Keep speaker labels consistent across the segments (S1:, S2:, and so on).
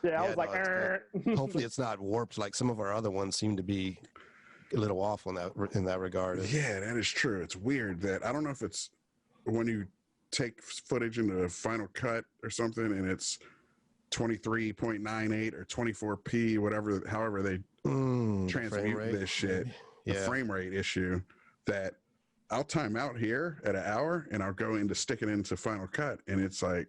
S1: Yeah, I was like,
S2: hopefully it's not warped like some of our other ones seem to be a little off on that in that regard.
S3: Yeah, that is true. It's weird that I don't know if it's when you take footage into Final Cut or something and it's 23.98 or 24p, whatever, however they transmute this shit, the frame rate issue, that I'll time out here at an hour and I'll go in to stick it into Final Cut and it's like,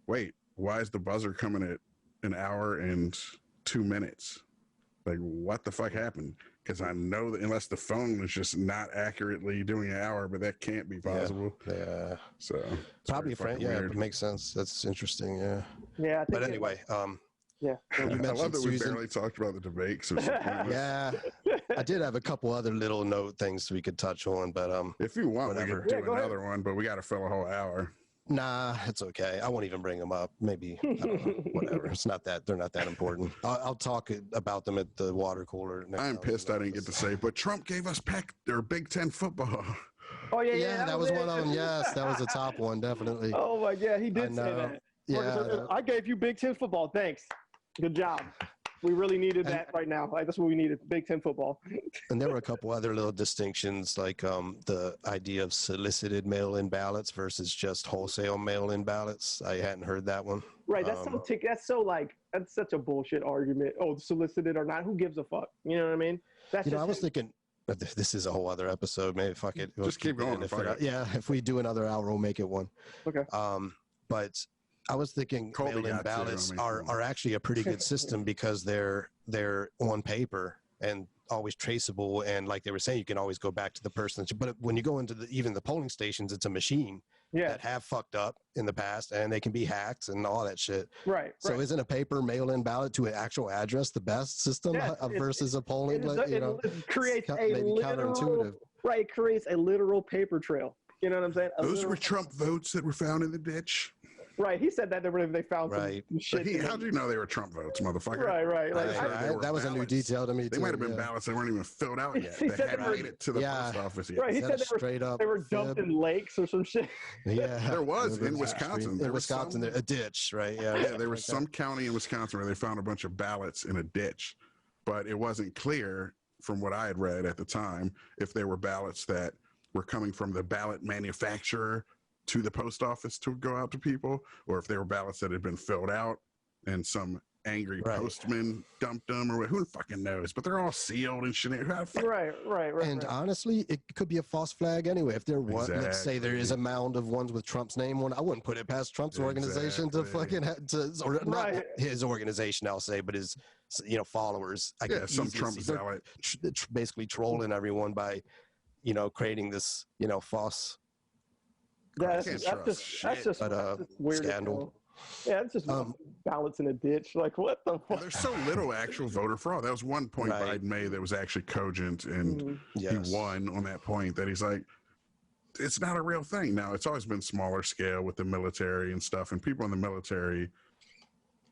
S3: wait, why is the buzzer coming at an hour and 2 minutes? Like, what the fuck happened? Because I know that unless the phone is just not accurately doing an hour, but that can't be possible.
S2: Yeah.
S3: So
S2: probably a friend. Yeah, it makes sense. That's interesting. Yeah.
S1: Yeah. I think
S2: but anyway,
S1: yeah.
S3: I love that we barely talked about the debate. So
S2: yeah. I did have a couple other little note things we could touch on, but
S3: if you want, we could do another one, but we got to fill a whole hour.
S2: Nah, it's okay. I won't even bring them up. Maybe, I don't know, whatever. It's not that, they're not that important. I'll talk about them at the water cooler.
S3: I'm pissed I didn't get to say, but Trump gave us Big Ten football.
S1: Oh,
S2: yeah, that was one of them. Yes, that was the top one, definitely.
S1: Oh, my God, he did say that.
S2: Yeah.
S1: I gave you Big Ten football. Thanks. Good job. We really needed that right now. Like, that's what we needed, Big Ten football.
S2: And there were a couple other little distinctions, like the idea of solicited mail-in ballots versus just wholesale mail-in ballots. I hadn't heard that one.
S1: Right. That's that's such a bullshit argument. Oh, solicited or not, who gives a fuck? You know what I mean? That's
S2: I was thinking, this is a whole other episode. Maybe fuck it.
S3: Just keep going.
S2: If we do another hour, we'll make it one.
S1: Okay.
S2: But I was thinking mail-in ballots are actually a pretty good system because they're on paper and always traceable, and like they were saying, you can always go back to the person. But when you go into even the polling stations, it's a machine that have fucked up in the past, and they can be hacked and all that shit.
S1: Right.
S2: So isn't a paper mail-in ballot to an actual address the best system versus a polling?
S1: It creates
S2: maybe counterintuitive.
S1: Right. It creates a literal paper trail. You know what I'm saying?
S3: Those were Trump votes that were found in the ditch.
S1: Right. He said that they found some shit.
S3: How do you know they were Trump votes, motherfucker?
S1: Right.
S2: That was ballots. A new detail to me.
S3: They might have been ballots that weren't even filled out yet. They hadn't made it to the post office yet.
S1: Right. He said they were dumped in lakes or some shit.
S2: Yeah.
S3: There was in Wisconsin.
S2: In Wisconsin, a ditch, right?
S3: Yeah. There was some county in Wisconsin where they found a bunch of ballots in a ditch, but it wasn't clear from what I had read at the time if they were ballots that were coming from the ballot manufacturer to the post office to go out to people, or if they were ballots that had been filled out and some angry postman dumped them, or who fucking knows? But they're all sealed and shit.
S1: Right.
S2: And honestly, it could be a false flag anyway. If there was, let's say there is a mound of ones with Trump's name on, I wouldn't put it past Trump's organization to fucking not his organization, I'll say, but his followers. I guess
S3: some Trump zealot
S2: basically trolling everyone by creating this false.
S1: That's just weird
S2: scandal.
S1: Yeah, it's just ballots in a ditch. Like, what the fuck?
S3: There's so little actual voter fraud. That was one point Biden made that was actually cogent, and he won on that point. That he's like, it's not a real thing. Now, it's always been smaller scale with the military and stuff, and people in the military,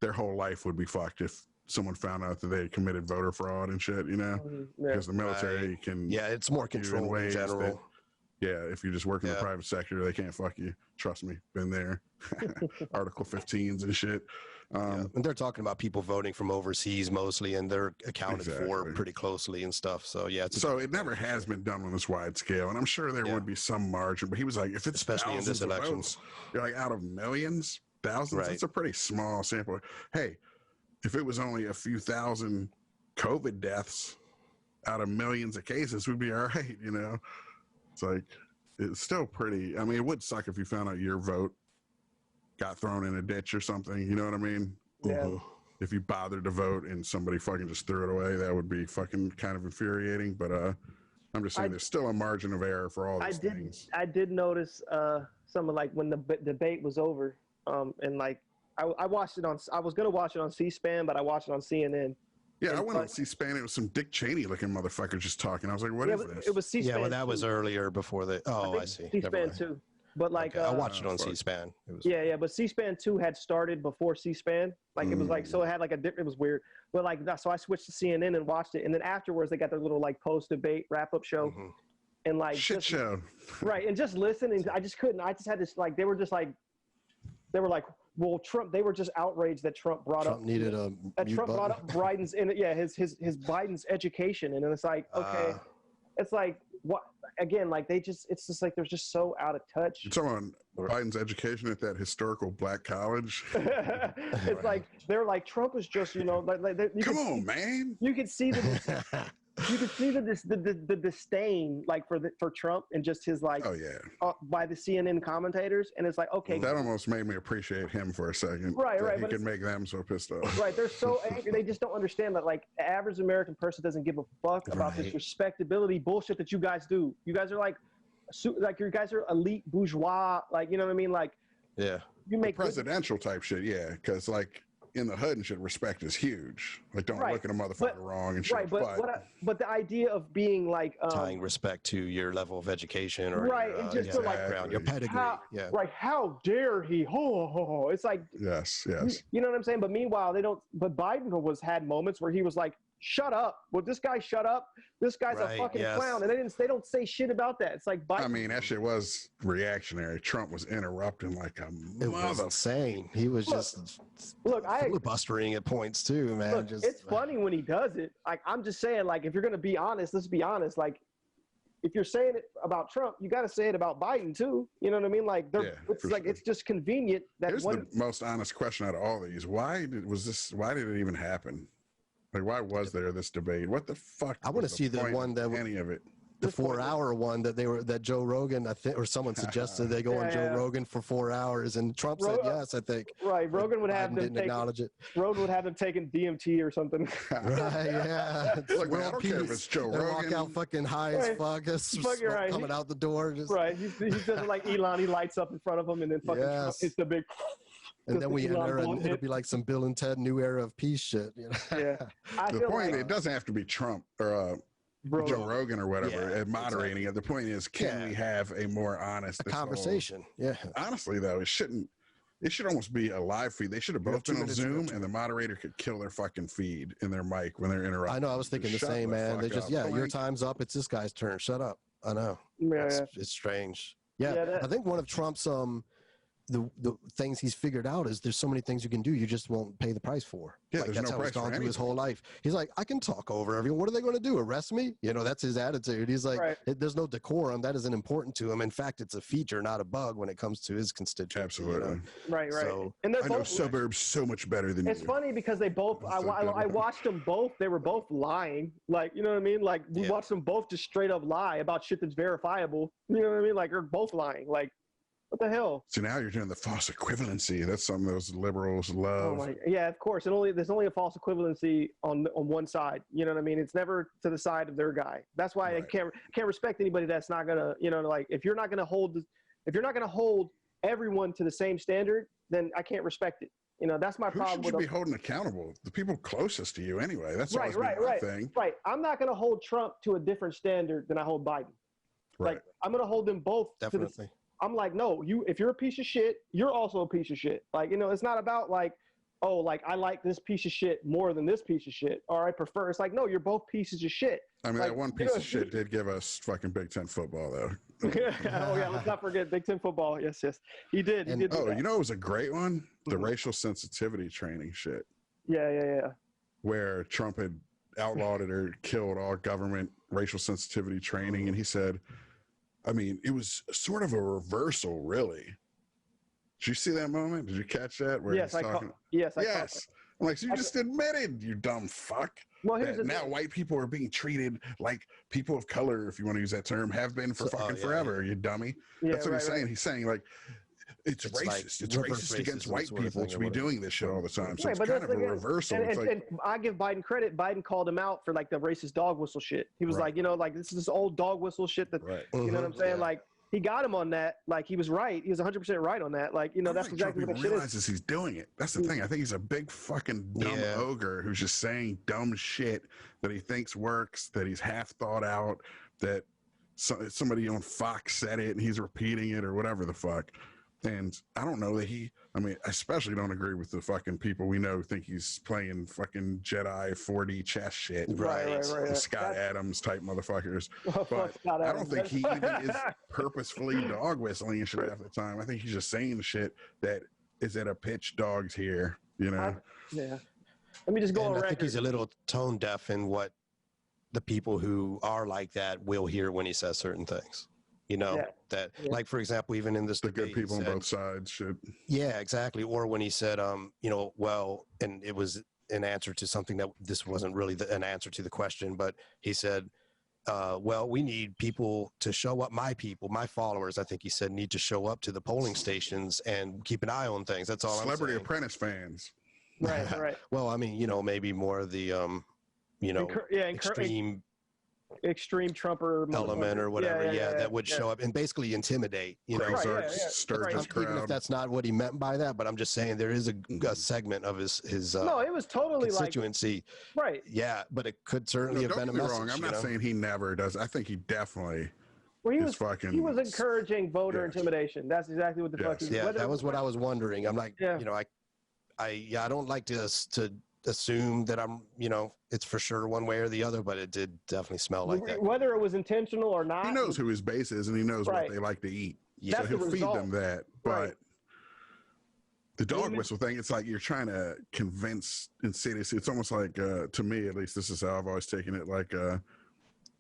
S3: their whole life would be fucked if someone found out that they had committed voter fraud and shit. Because the military can
S2: it's more control in general.
S3: If you just work in the private sector, they can't fuck you. Trust me, been there. Article 15s and shit.
S2: And they're talking about people voting from overseas mostly, and they're accounted for pretty closely and stuff. So it
S3: never has been done on this wide scale, and I'm sure there would be some margin. But he was like, if it's
S2: especially in this election,
S3: you're like out of millions, thousands. It's a pretty small sample. Hey, if it was only a few thousand COVID deaths out of millions of cases, we'd be all right. It's like, it's still pretty. I mean, it would suck if you found out your vote got thrown in a ditch or something. You know what I mean?
S1: Yeah.
S3: If you bothered to vote and somebody fucking just threw it away, that would be fucking kind of infuriating. But I'm just saying there's still a margin of error for all these things.
S1: I did notice some of, like, when the debate was over, and like I watched it on. I was gonna watch it on C-SPAN, but I watched it on CNN.
S3: Yeah, I went on C-SPAN. It was some Dick Cheney looking motherfucker just talking. I was like, what is this?
S1: It was C-SPAN.
S2: Yeah, well, that was earlier before the. Oh, I see.
S1: C-SPAN 2. But like,
S2: I watched it on C-SPAN. It was
S1: but C-SPAN 2 had started before C-SPAN. Like it was like, so it had like it was weird. But like, so I switched to CNN and watched it, and then afterwards they got their little like post-debate wrap-up show, and like
S3: show.
S1: Right, and just listening, I just couldn't. I just had this like they were like, well, Trump, they were just outraged that Trump brought up Biden's his Biden's education, and it's like, okay, it's like what again? Like it's just like they're just so out of touch.
S3: You're talking about Biden's education at that historical black college.
S1: It's like they're like Trump is just
S3: come on, man.
S1: You can see the the disdain like for Trump and just his like by the CNN commentators, and it's like, okay,
S3: that almost made me appreciate him for a second.
S1: Right.
S3: He could make them so pissed off.
S1: Right, they're so angry. They just don't understand that like the average American person doesn't give a fuck about this respectability bullshit that you guys do. You guys are like you guys are elite bourgeois, like, you know what I mean? Like,
S2: yeah,
S3: you make presidential type shit, because like in the hood and shit, respect is huge. Like, don't look at a motherfucker wrong and shit.
S1: Right, but the idea of being like
S2: tying respect to your level of education or
S1: your,
S2: and
S1: just
S2: background, your pedigree.
S1: How dare he? It's like
S3: yes.
S1: You know what I'm saying? But meanwhile, they don't. But Biden had moments where he was like, "Shut up! Would this guy shut up? This guy's a fucking clown," and they don't say shit about that. It's like Biden.
S3: I mean, that shit was reactionary. Trump was interrupting like a mother.
S2: It was insane. He was filibustering at points too, man.
S1: Look, it's funny when he does it. Like, I'm just saying, like, if you're gonna be honest, let's be honest. Like, if you're saying it about Trump, you got to say it about Biden too. You know what I mean? Like, it's just convenient that
S3: here's the most honest question out of all these. Why did it even happen? Like, why was there this debate? What the fuck?
S2: I want to see the one that
S3: any of it.
S2: The 4-hour one that Joe Rogan, I think, or someone suggested they go on Joe Rogan for 4 hours, and Trump said yes, I think.
S1: Right, Rogan would have them
S2: acknowledge it.
S1: Rogan would have them taking DMT or something.
S2: Right, yeah.
S3: Look, man, I don't care if it's Joe Rogan.
S2: Walk out fucking high as fuck, coming out the door. Just.
S1: Right, he doesn't like Elon. He lights up in front of him, and then fucking Trump hits the big.
S2: And then we enter, and it'll be like some Bill and Ted New Era of Peace shit. You know?
S1: Yeah.
S3: The point, it doesn't have to be Trump or Joe Rogan or whatever moderating it. The point is, can we have a more honest
S2: conversation?
S3: Honestly, though, it should almost be a live feed. They should have both been on Zoom, and the moderator could kill their fucking feed in their mic when they're interrupting.
S2: I know. I was thinking the same, man. They just your time's up. It's this guy's turn. Shut up. I know. It's strange. I think one of Trump's the things he's figured out is there's so many things you can do you just won't pay the price for. That's how he's gone through his whole life. He's like, I can talk over everyone. What are they going to do? Arrest me? You know, that's his attitude. He's like, there's no decorum. That isn't important to him. In fact, it's a feature, not a bug when it comes to his constituents.
S3: Absolutely.
S1: You know? Right.
S3: So, and I know suburbs so much better than
S1: it's funny because they both, I watched them both. They were both lying. Like, you know what I mean? Like, we watched them both just straight up lie about shit that's verifiable. You know what I mean? Like, they're both lying. Like, what the hell?
S3: So now you're doing the false equivalency. That's something those liberals love.
S1: Of course. There's only a false equivalency on one side. You know what I mean? It's never to the side of their guy. That's why I can't respect anybody that's not gonna, like, if you're not gonna hold everyone to the same standard, then I can't respect it. You know, that's my problem.
S3: Who should you be holding accountable? The people closest to you, anyway. That's always been my thing.
S1: Right. I'm not gonna hold Trump to a different standard than I hold Biden.
S3: Right.
S1: Like, I'm gonna hold them both.
S2: Definitely.
S1: I'm like, no, if you're a piece of shit, you're also a piece of shit. Like, you know, it's not about like, oh, like I like this piece of shit more than this piece of shit, or I prefer. It's like, no, you're both pieces of shit.
S3: I mean, that one piece of shit did give us fucking Big Ten football, though.
S1: Let's not forget Big Ten football. Yes, he did.
S3: You know, it was a great one. The racial sensitivity training shit.
S1: Yeah.
S3: Where Trump had outlawed it or killed all government racial sensitivity training, and he said, I mean, it was sort of a reversal, really. Did you see that moment? Did you catch that? Where
S1: yes,
S3: yes. I'm like, so you just admitted, you dumb fuck.
S1: Well, here's the
S3: now
S1: thing.
S3: White people are being treated like people of color, if you want to use that term, have been for forever, you dummy. That's what he's saying. He's saying, like, it's racist. Like, it's racist against white people to be doing this shit all the time. So it's kind of a reversal.
S1: And I give Biden credit. Biden called him out for like the racist dog whistle shit. He was like, you know, like this is this old dog whistle shit that, you know what I'm saying? Like, he got him on that. Like, he was right. He was 100% right on that. Like, you know, that's exactly what that shit is.
S3: Realizes he's doing it. That's the thing. I think he's a big fucking dumb ogre who's just saying dumb shit that he thinks works, that he's half thought out, that somebody on Fox said it and he's repeating it or whatever the fuck. And I don't know that I mean, I especially don't agree with the fucking people we know who think he's playing fucking Jedi 4D chess shit.
S1: Right.
S3: Scott Adams type motherfuckers. But I don't think he even is purposefully dog whistling and shit half the time. I think he's just saying shit that is it a pitch dog's here? You know?
S1: Yeah. Let me just go on record.
S2: I think he's a little tone deaf in what the people who are like that will hear when he says certain things. You know, like, for example, even in this
S3: the good people on both sides should.
S2: Yeah, exactly. Or when he said, you know, well, and it was an answer to something that this wasn't really an answer to the question, but he said, well, we need people to show up. My people, my followers, I think he said, need to show up to the polling stations and keep an eye on things. That's all.
S3: Celebrity Apprentice fans.
S1: Right.
S2: Well, I mean, you know, maybe more of the, you know, extreme
S1: Trumper
S2: element or whatever, that would show up and basically intimidate, you know, even if that's not what he meant by that, but I'm just saying there is a segment of his
S1: no, it was totally
S2: constituency,
S1: right?
S2: Yeah, but it could certainly have been a message.
S3: Wrong. I'm not saying he never does. I think he definitely.
S1: Well, he was encouraging voter intimidation. That's exactly what the fuck.
S2: Yeah, that was what I was wondering. I'm like, you know, I don't like to assume that I'm, you know, it's for sure one way or the other, but it did definitely smell like that.
S1: Whether it was intentional or not,
S3: he knows who his base is and he knows what they like to eat.
S2: Yeah.
S3: So he'll feed them that. But the dog whistle thing, it's like you're trying to convince insidious. It's almost like, to me at least, this is how I've always taken it. Like,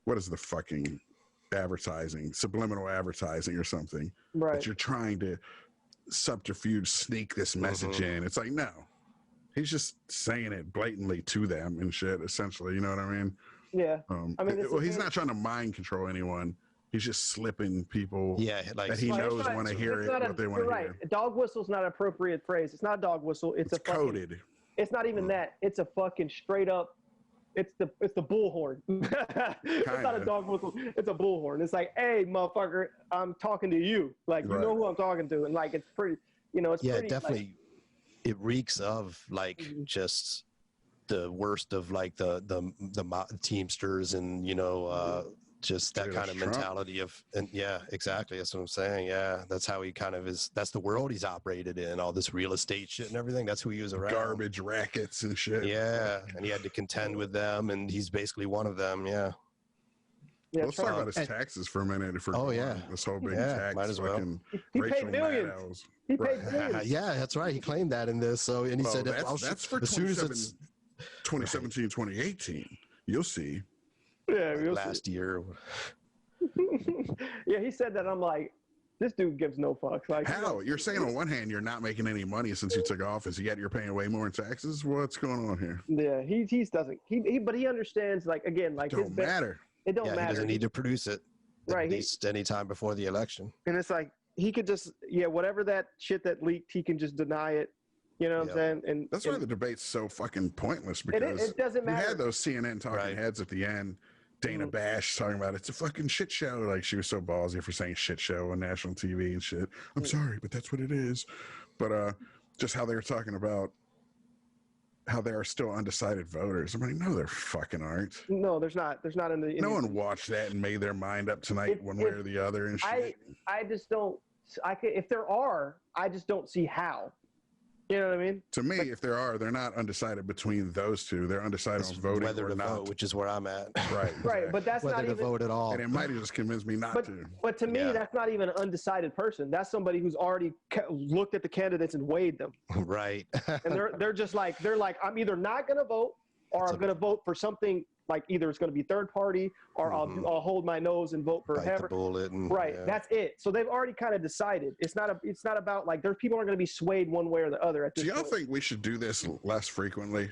S3: what is the fucking advertising? Subliminal advertising or something.
S1: Right.
S3: That you're trying to subterfuge, sneak this message in. It's like, no. He's just saying it blatantly to them and shit, essentially. You know what I mean?
S1: Yeah.
S3: I mean, he's not trying to mind control anyone. He's just slipping people
S2: like,
S3: that he knows want to hear what they want to hear.
S1: Dog whistle's not an appropriate phrase. It's not a dog whistle. It's
S3: coded.
S1: It's not even that. It's a fucking straight up. It's the bullhorn. It's not a dog whistle. It's a bullhorn. It's like, hey, motherfucker, I'm talking to you. Like, you know who I'm talking to, and like, it's pretty. You know, it's pretty,
S2: definitely.
S1: Like,
S2: it reeks of like just the worst of like the Teamsters and, you know, just that kind of mentality of, and exactly. That's what I'm saying. Yeah. That's how he kind of is. That's the world he's operated in, all this real estate shit and everything. That's who he was around.
S3: Garbage rackets and shit.
S2: Yeah. And he had to contend with them and he's basically one of them. Yeah.
S3: Yeah, let's talk about his taxes for a minute. This whole big tax.
S2: Might as well.
S1: He paid millions. He paid millions.
S2: Yeah, that's right. He claimed that in this. So, and he said
S3: that's for 2017, 2018. You'll see.
S1: Yeah,
S2: last year.
S1: Yeah, he said that. I'm like, this dude gives no fucks. Like,
S3: how? You're saying on one hand you're not making any money since you took office, yet you're paying way more in taxes. What's going on here?
S1: Yeah, he doesn't. But he understands. Like, again, like,
S3: it don't matter.
S1: It don't matter.
S2: He doesn't need to produce it.
S1: Right.
S2: At least any time before the election.
S1: And it's like, he could just, whatever that shit that leaked, he can just deny it. You know what I'm saying? And
S3: that's why the debate's so fucking pointless, because
S1: it doesn't matter.
S3: You had those CNN talking heads at the end. Dana Bash talking about it's a fucking shit show. Like, she was so ballsy for saying shit show on national TV and shit. I'm sorry, but that's what it is. But just how they were talking about how there are still undecided voters. I'm like, no, there fucking aren't.
S1: No, there's not. There's not in the.
S3: No one watched that and made their mind up tonight, one way or the other. And shit.
S1: I just don't. If there are, I just don't see how. You know what I mean?
S3: To me, if there are, they're not undecided between those two. They're undecided on voting
S2: whether
S3: or
S2: to
S3: not.
S2: vote, which is where I'm at.
S3: Right.
S1: Right. But that's
S2: whether
S1: not
S2: to
S1: even
S2: vote at all.
S3: And it might have just convinced me not to.
S1: But to me, that's not even an undecided person. That's somebody who's already looked at the candidates and weighed them.
S2: Right.
S1: And they're just like, I'm either not going to vote or I'm going to vote for something. Like, either it's going to be third party or I'll hold my nose and vote for whoever. That's it. So they've already kind of decided. It's not about, like, there's people aren't going to be swayed one way or the other.
S3: Do y'all think we should do this less frequently?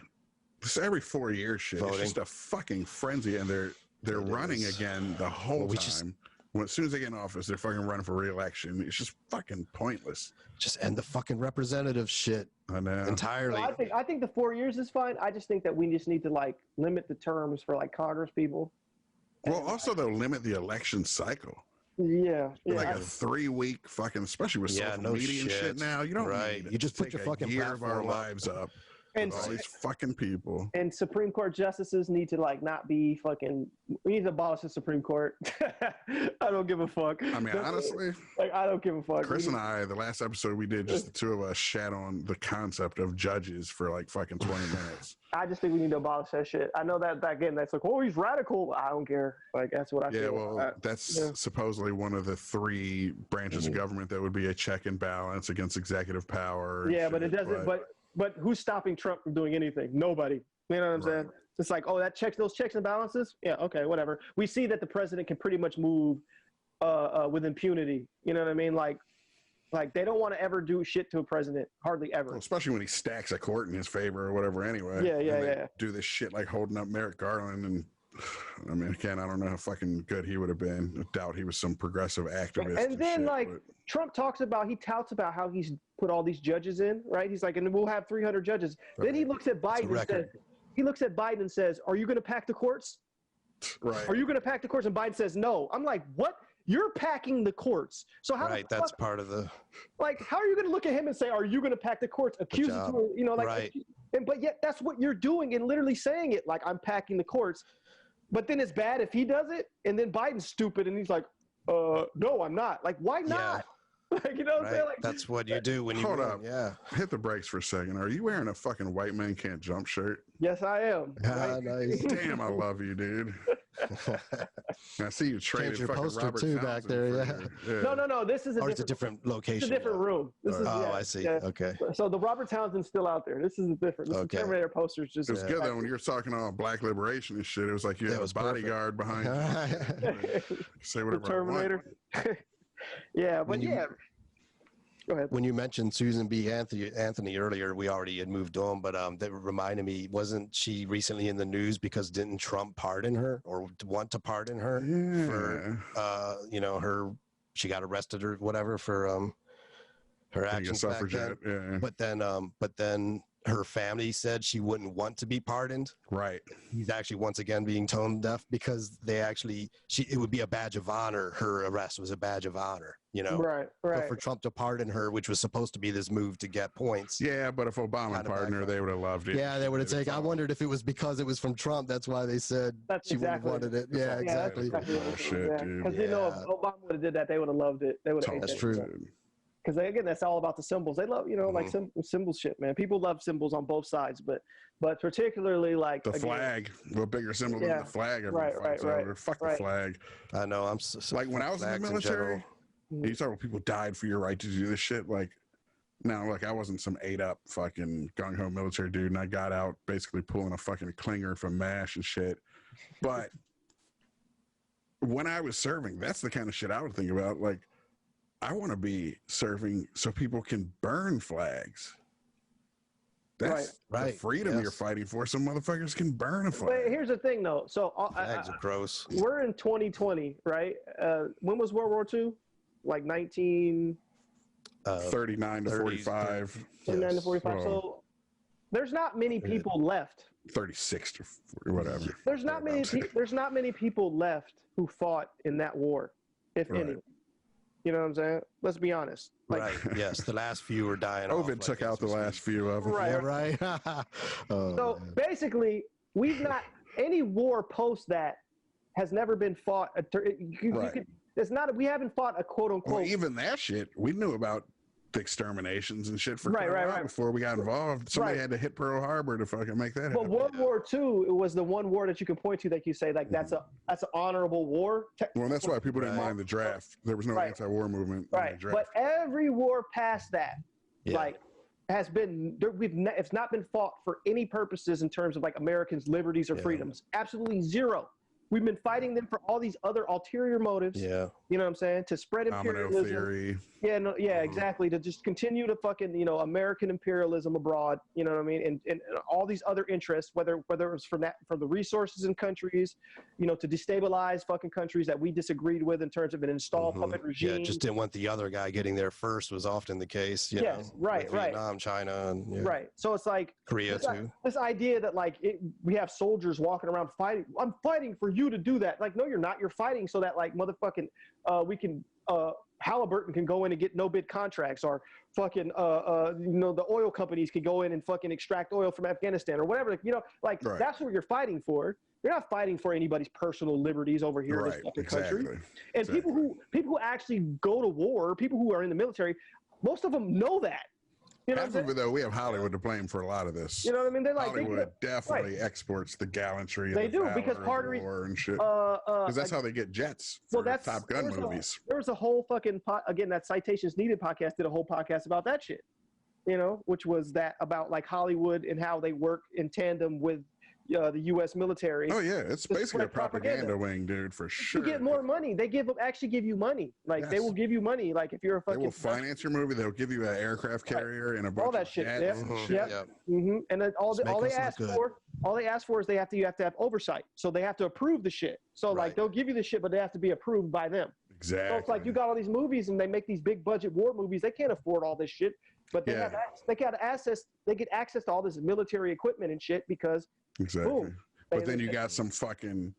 S3: This every 4 years shit. Voting. It's just a fucking frenzy, and they're running again the whole time. As soon as they get in office, they're fucking running for re-election. It's just fucking pointless.
S2: Just end the fucking representative shit.
S3: I know.
S2: Entirely.
S1: So I think the 4 years is fine. I just think that we just need to, like, limit the terms for, like, Congress people.
S3: Well, also, they'll limit the election cycle.
S1: Yeah.
S3: Like a 3-week fucking, especially with social media and shit now. You don't need
S2: You just put your fucking
S3: year of our lives up
S1: And
S3: all these fucking people.
S1: And Supreme Court justices need to like not be fucking. We need to abolish the Supreme Court. I don't give a fuck.
S3: I mean, honestly,
S1: like I don't give a fuck.
S3: Chris and I, the last episode we did, just the two of us, shat on the concept of judges for like fucking 20 minutes.
S1: I just think we need to abolish that shit. I know that again. That's like, oh, he's radical. I don't care. Like that's what I feel.
S3: Yeah, well, that's supposedly one of the 3 branches of government that would be a check and balance against executive power.
S1: Yeah, but it doesn't. But who's stopping Trump from doing anything? Nobody. You know what I'm saying? It's like, oh, those checks and balances. Yeah, okay, whatever. We see that the president can pretty much move with impunity. You know what I mean? Like they don't want to ever do shit to a president, hardly ever.
S3: Well, especially when he stacks a court in his favor or whatever. Anyway.
S1: Yeah.
S3: Do this shit like holding up Merrick Garland, and I mean, again, I don't know how fucking good he would have been. I doubt he was some progressive activist.
S1: And then Trump touts about how he's put all these judges in, right? He's like, and we'll have 300 judges. Right. Then he looks at Biden and says, "Are you going to pack the courts?
S3: Right?
S1: Are you going to pack the courts?" And Biden says, "No." I'm like, what? You're packing the courts. So how?
S2: Right. That's part of the.
S1: Like, how are you going to look at him and say, "Are you going to pack the courts?" Accusatory, you know, like.
S2: Right.
S1: But yet, that's what you're doing and literally saying it like I'm packing the courts. But then it's bad if he does it, and then Biden's stupid, and he's like, "No, I'm not." Like, why not? Like, you know what I'm saying? Like,
S2: that's what you do when you
S3: hold up. Yeah, hit the brakes for a second. Are you wearing a fucking white man can't jump shirt?
S1: Yes, I am.
S2: Nice.
S3: Damn, I love you, dude. I see you traded
S2: your
S3: fucking
S2: poster
S3: Robert
S2: too
S3: Townsend
S2: back there. Yeah.
S1: No. This is
S2: a different location.
S1: It's a different room. This is,
S2: I see. Yeah. Okay.
S1: So the Robert Townsend's still out there. This is different. This Terminator poster's just.
S3: It was good though when you were talking all black liberation and shit. It was like you had a bodyguard behind you. Say whatever.
S1: The Terminator. Yeah, but Go ahead.
S2: When you mentioned Susan B. Anthony earlier, we already had moved on, but that reminded me, wasn't she recently in the news because didn't Trump pardon her or want to pardon her for, she got arrested or whatever for her actions back then.
S3: Yeah.
S2: But then her family said she wouldn't want to be pardoned.
S3: Right.
S2: He's actually once again being tone deaf because it would be a badge of honor. Her arrest was a badge of honor, you know?
S1: Right.
S2: So for Trump to pardon her, which was supposed to be this move to get points.
S3: Yeah, but if Obama pardoned her, they would have loved it.
S2: Yeah, they would have taken. I wondered if it was because it was from Trump. That's why they said she wanted it. Yeah, exactly.
S3: Bullshit, dude.
S1: Because if Obama would have did that, they would have loved it. They would have.
S2: That's true.
S1: Because again, that's all about the symbols. They love, like symbol shit, man. People love symbols on both sides, but particularly like
S3: the flag, the bigger symbol than the flag. Right. Fuck the flag.
S2: I know. I'm so
S3: like when I was in the military. You talk about people died for your right to do this shit. Like now, like I wasn't some ate up fucking gung ho military dude, and I got out basically pulling a fucking clinger from MASH and shit. But when I was serving, that's the kind of shit I would think about. Like, I want to be serving so people can burn flags. That's the freedom you're fighting for. Some motherfuckers can burn a flag.
S1: But here's the thing, though. So
S2: flags are gross.
S1: We're in 2020, right? When was World War II? Like
S3: 39 to 45.
S1: 39 to 45. So there's not many people left.
S3: 36 or whatever.
S1: There's not many people left who fought in that war, if any. You know what I'm saying? Let's be honest.
S2: Like, right. Yes. The last few were dying.
S3: COVID took out the last few of them.
S1: Right.
S2: Yeah, right.
S1: So basically, we've not any war post that has never been fought. We haven't fought a quote unquote.
S3: Well, even that shit we knew about the exterminations and shit for right. Before we got involved. Somebody had to hit Pearl Harbor to fucking make that happen.
S1: But World War II, it was the one war that you can point to that you say like that's an honorable war.
S3: Well, that's why people didn't mind the draft. There was no anti-war movement.
S1: Right. But every war past that, has been it's not been fought for any purposes in terms of like Americans' liberties or freedoms. Absolutely zero. We've been fighting them for all these other ulterior motives. Yeah. You know what I'm saying? To spread imperialism.
S3: Theory.
S1: Yeah, exactly. To just continue to fucking, American imperialism abroad, you know what I mean? And all these other interests, whether it was for the resources in countries, to destabilize fucking countries that we disagreed with in terms of an installed puppet regime.
S2: Yeah, just didn't want the other guy getting there first was often the case.
S1: Right.
S2: Vietnam, China. And,
S1: Right. So it's like.
S2: Korea too.
S1: This idea that like we have soldiers walking around fighting. I'm fighting for you to do that. Like, no, you're not. You're fighting so that like motherfucking we can Halliburton can go in and get no bid contracts, or fucking the oil companies could go in and fucking extract oil from Afghanistan or whatever, that's what you're fighting for. You're not fighting for anybody's personal liberties over here in this fucking country. And people who actually go to war, people who are in the military, most of them know that.
S3: Half of it, though, we have Hollywood to blame for a lot of this.
S1: You know what I mean? They're like,
S3: Hollywood definitely exports the gallantry.
S1: They
S3: and
S1: do, because part of
S3: war and shit. Because that's how they get jets for Top Gun movies.
S1: There was a whole fucking again, that Citations Needed podcast did a whole podcast about that shit. Which was that about like Hollywood and how they work in tandem with the U.S. military.
S3: Oh yeah, it's basically a propaganda wing, dude, for sure.
S1: You get more money. They actually give you money. Like they will give you money. Like if you're a fucking.
S3: They will finance your movie. They'll give you an aircraft carrier and a bunch
S1: all that
S3: of
S1: shit.
S3: jets and shit.
S1: And then all they ask for is you have to have oversight. So they have to approve the shit. So like they'll give you the shit, but they have to be approved by them.
S3: Exactly.
S1: So it's like you got all these movies and they make these big budget war movies. They can't afford all this shit, but they get access to all this military equipment and shit because boom.
S3: But then you got some fucking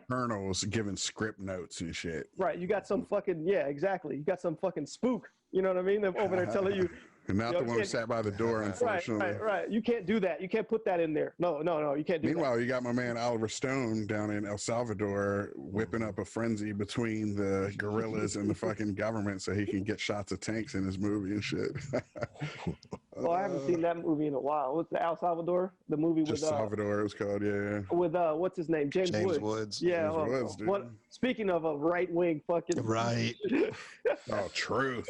S3: colonels giving script notes and shit.
S1: Right. You got some fucking exactly. You got some fucking spook. You know what I mean? They're over there telling you.
S3: And not the one who sat by the door, unfortunately.
S1: Right. You can't do that. You can't put that in there. No. You can't do that.
S3: Meanwhile, you got my man Oliver Stone down in El Salvador whipping up a frenzy between the guerrillas and the fucking government so he can get shots of tanks in his movie and shit.
S1: Well, I haven't seen that movie in a while. What's the El Salvador? The movie with
S3: Salvador, it was called,
S1: with what's his name? James Woods. Yeah.
S3: James Woods,
S1: speaking of a right wing fucking
S3: truth.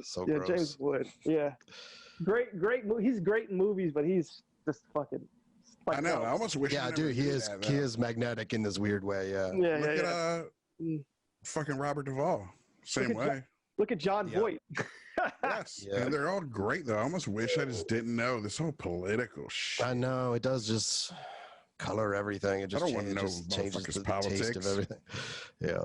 S2: So gross.
S1: James Woods. Yeah. Great movie. He's great in movies, but he's just fucking.
S3: I know. I almost wish.
S2: Yeah, dude. He is magnetic in this weird way. Yeah.
S3: Look at fucking Robert Duvall. Same way.
S1: Look at John Voight.
S3: Yes, and they're all great though. I almost wish I just didn't know this whole political shit.
S2: I know it does just color everything. It just changes the
S3: politics.
S2: Taste of everything. Yeah,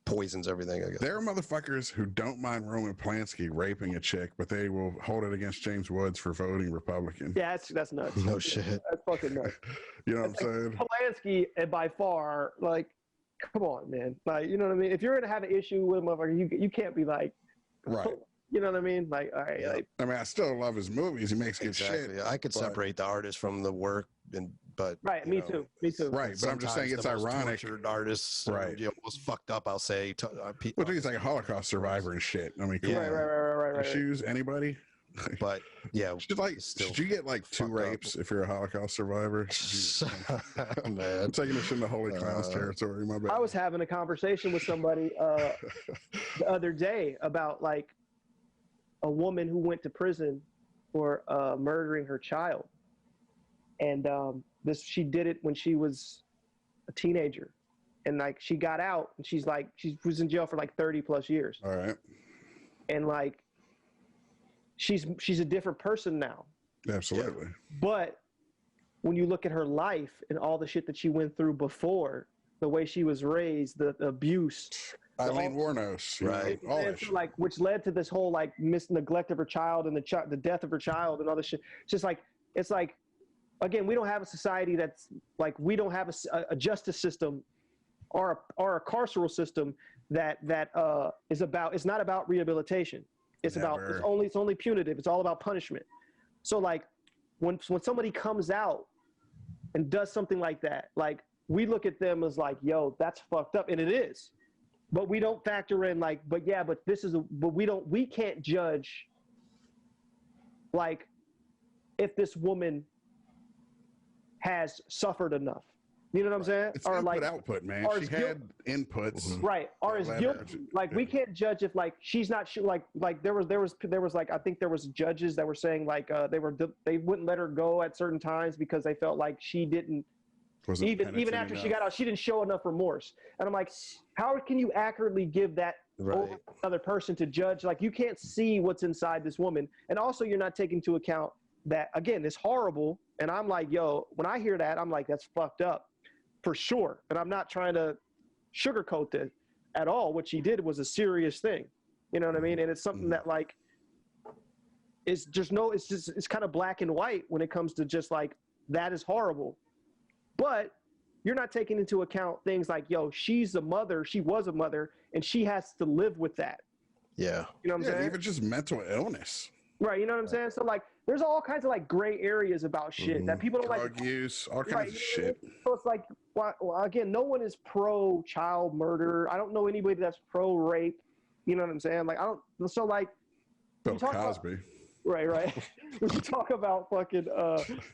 S2: poisons everything. I guess
S3: there are motherfuckers who don't mind Roman Polanski raping a chick, but they will hold it against James Woods for voting Republican.
S1: Yeah, that's nuts.
S2: No shit.
S1: That's fucking nuts.
S3: You know what I'm saying?
S1: Polanski, and by far, like, come on, man. Like, you know what I mean? If you're gonna have an issue with a motherfucker, you can't be like,
S3: right.
S1: You know what I mean? Like, all right.
S3: Yeah.
S1: Like,
S3: I mean, I still love his movies. He makes good shit.
S2: I could separate the artist from the work, but
S1: right. Me too.
S3: Right, but I'm just saying it's ironic.
S2: Artists,
S3: right?
S2: Most fucked up. I'll say.
S3: Well, he's like a Holocaust survivor and shit. I mean,
S1: right.
S3: Issues anybody?
S2: But yeah,
S3: should you get like 2 rapes if you're a Holocaust survivor?
S2: Man,
S3: I'm taking this in the holy clowns territory. My bad.
S1: I was having a conversation with somebody the other day about like a woman who went to prison for murdering her child, and she did it when she was a teenager, and like she got out and she was in jail for like 30 plus years.
S3: All right,
S1: and like she's a different person now.
S3: Absolutely.
S1: But when you look at her life and all the shit that she went through before, the way she was raised, the abuse.
S3: Eileen Wuornos,
S2: right?
S1: Like, which led to this whole like neglect of her child and the death of her child and all this shit. It's like, again, we don't have a society that's like, we don't have a justice system or a carceral system that is not about rehabilitation. It's only punitive. It's all about punishment. So like when somebody comes out and does something like that, like we look at them as like, yo, that's fucked up, and it is. But we don't factor in like, but we can't judge like if this woman has suffered enough. You know what I'm saying?
S3: It's output, man. She had inputs,
S1: right? Or is guilty? Like we can't judge if like she's not like there was like I think there was judges that were saying like they wouldn't let her go at certain times because they felt like she didn't even after she got out she didn't show enough remorse. And I'm like, how can you accurately give that over to another person to judge? Like you can't see what's inside this woman, and also you're not taking into account that again it's horrible. And I'm like, yo, when I hear that, I'm like, that's fucked up. For sure. And I'm not trying to sugarcoat it at all. What she did was a serious thing. You know what I mean? And it's something that like, it's kind of black and white when it comes to just like, that is horrible. But you're not taking into account things like, yo, she was a mother and she has to live with that.
S2: Yeah.
S1: You know what I'm saying?
S3: Even just mental illness.
S1: Right. You know what I'm saying? So like, there's all kinds of like gray areas about shit that people don't like.
S3: Drug use, all kinds of shit.
S1: So it's like, well, again, no one is pro child murder. I don't know anybody that's pro rape. You know what I'm saying? Like, I don't. So like,
S3: Bill Cosby.
S1: Right. We talk about fucking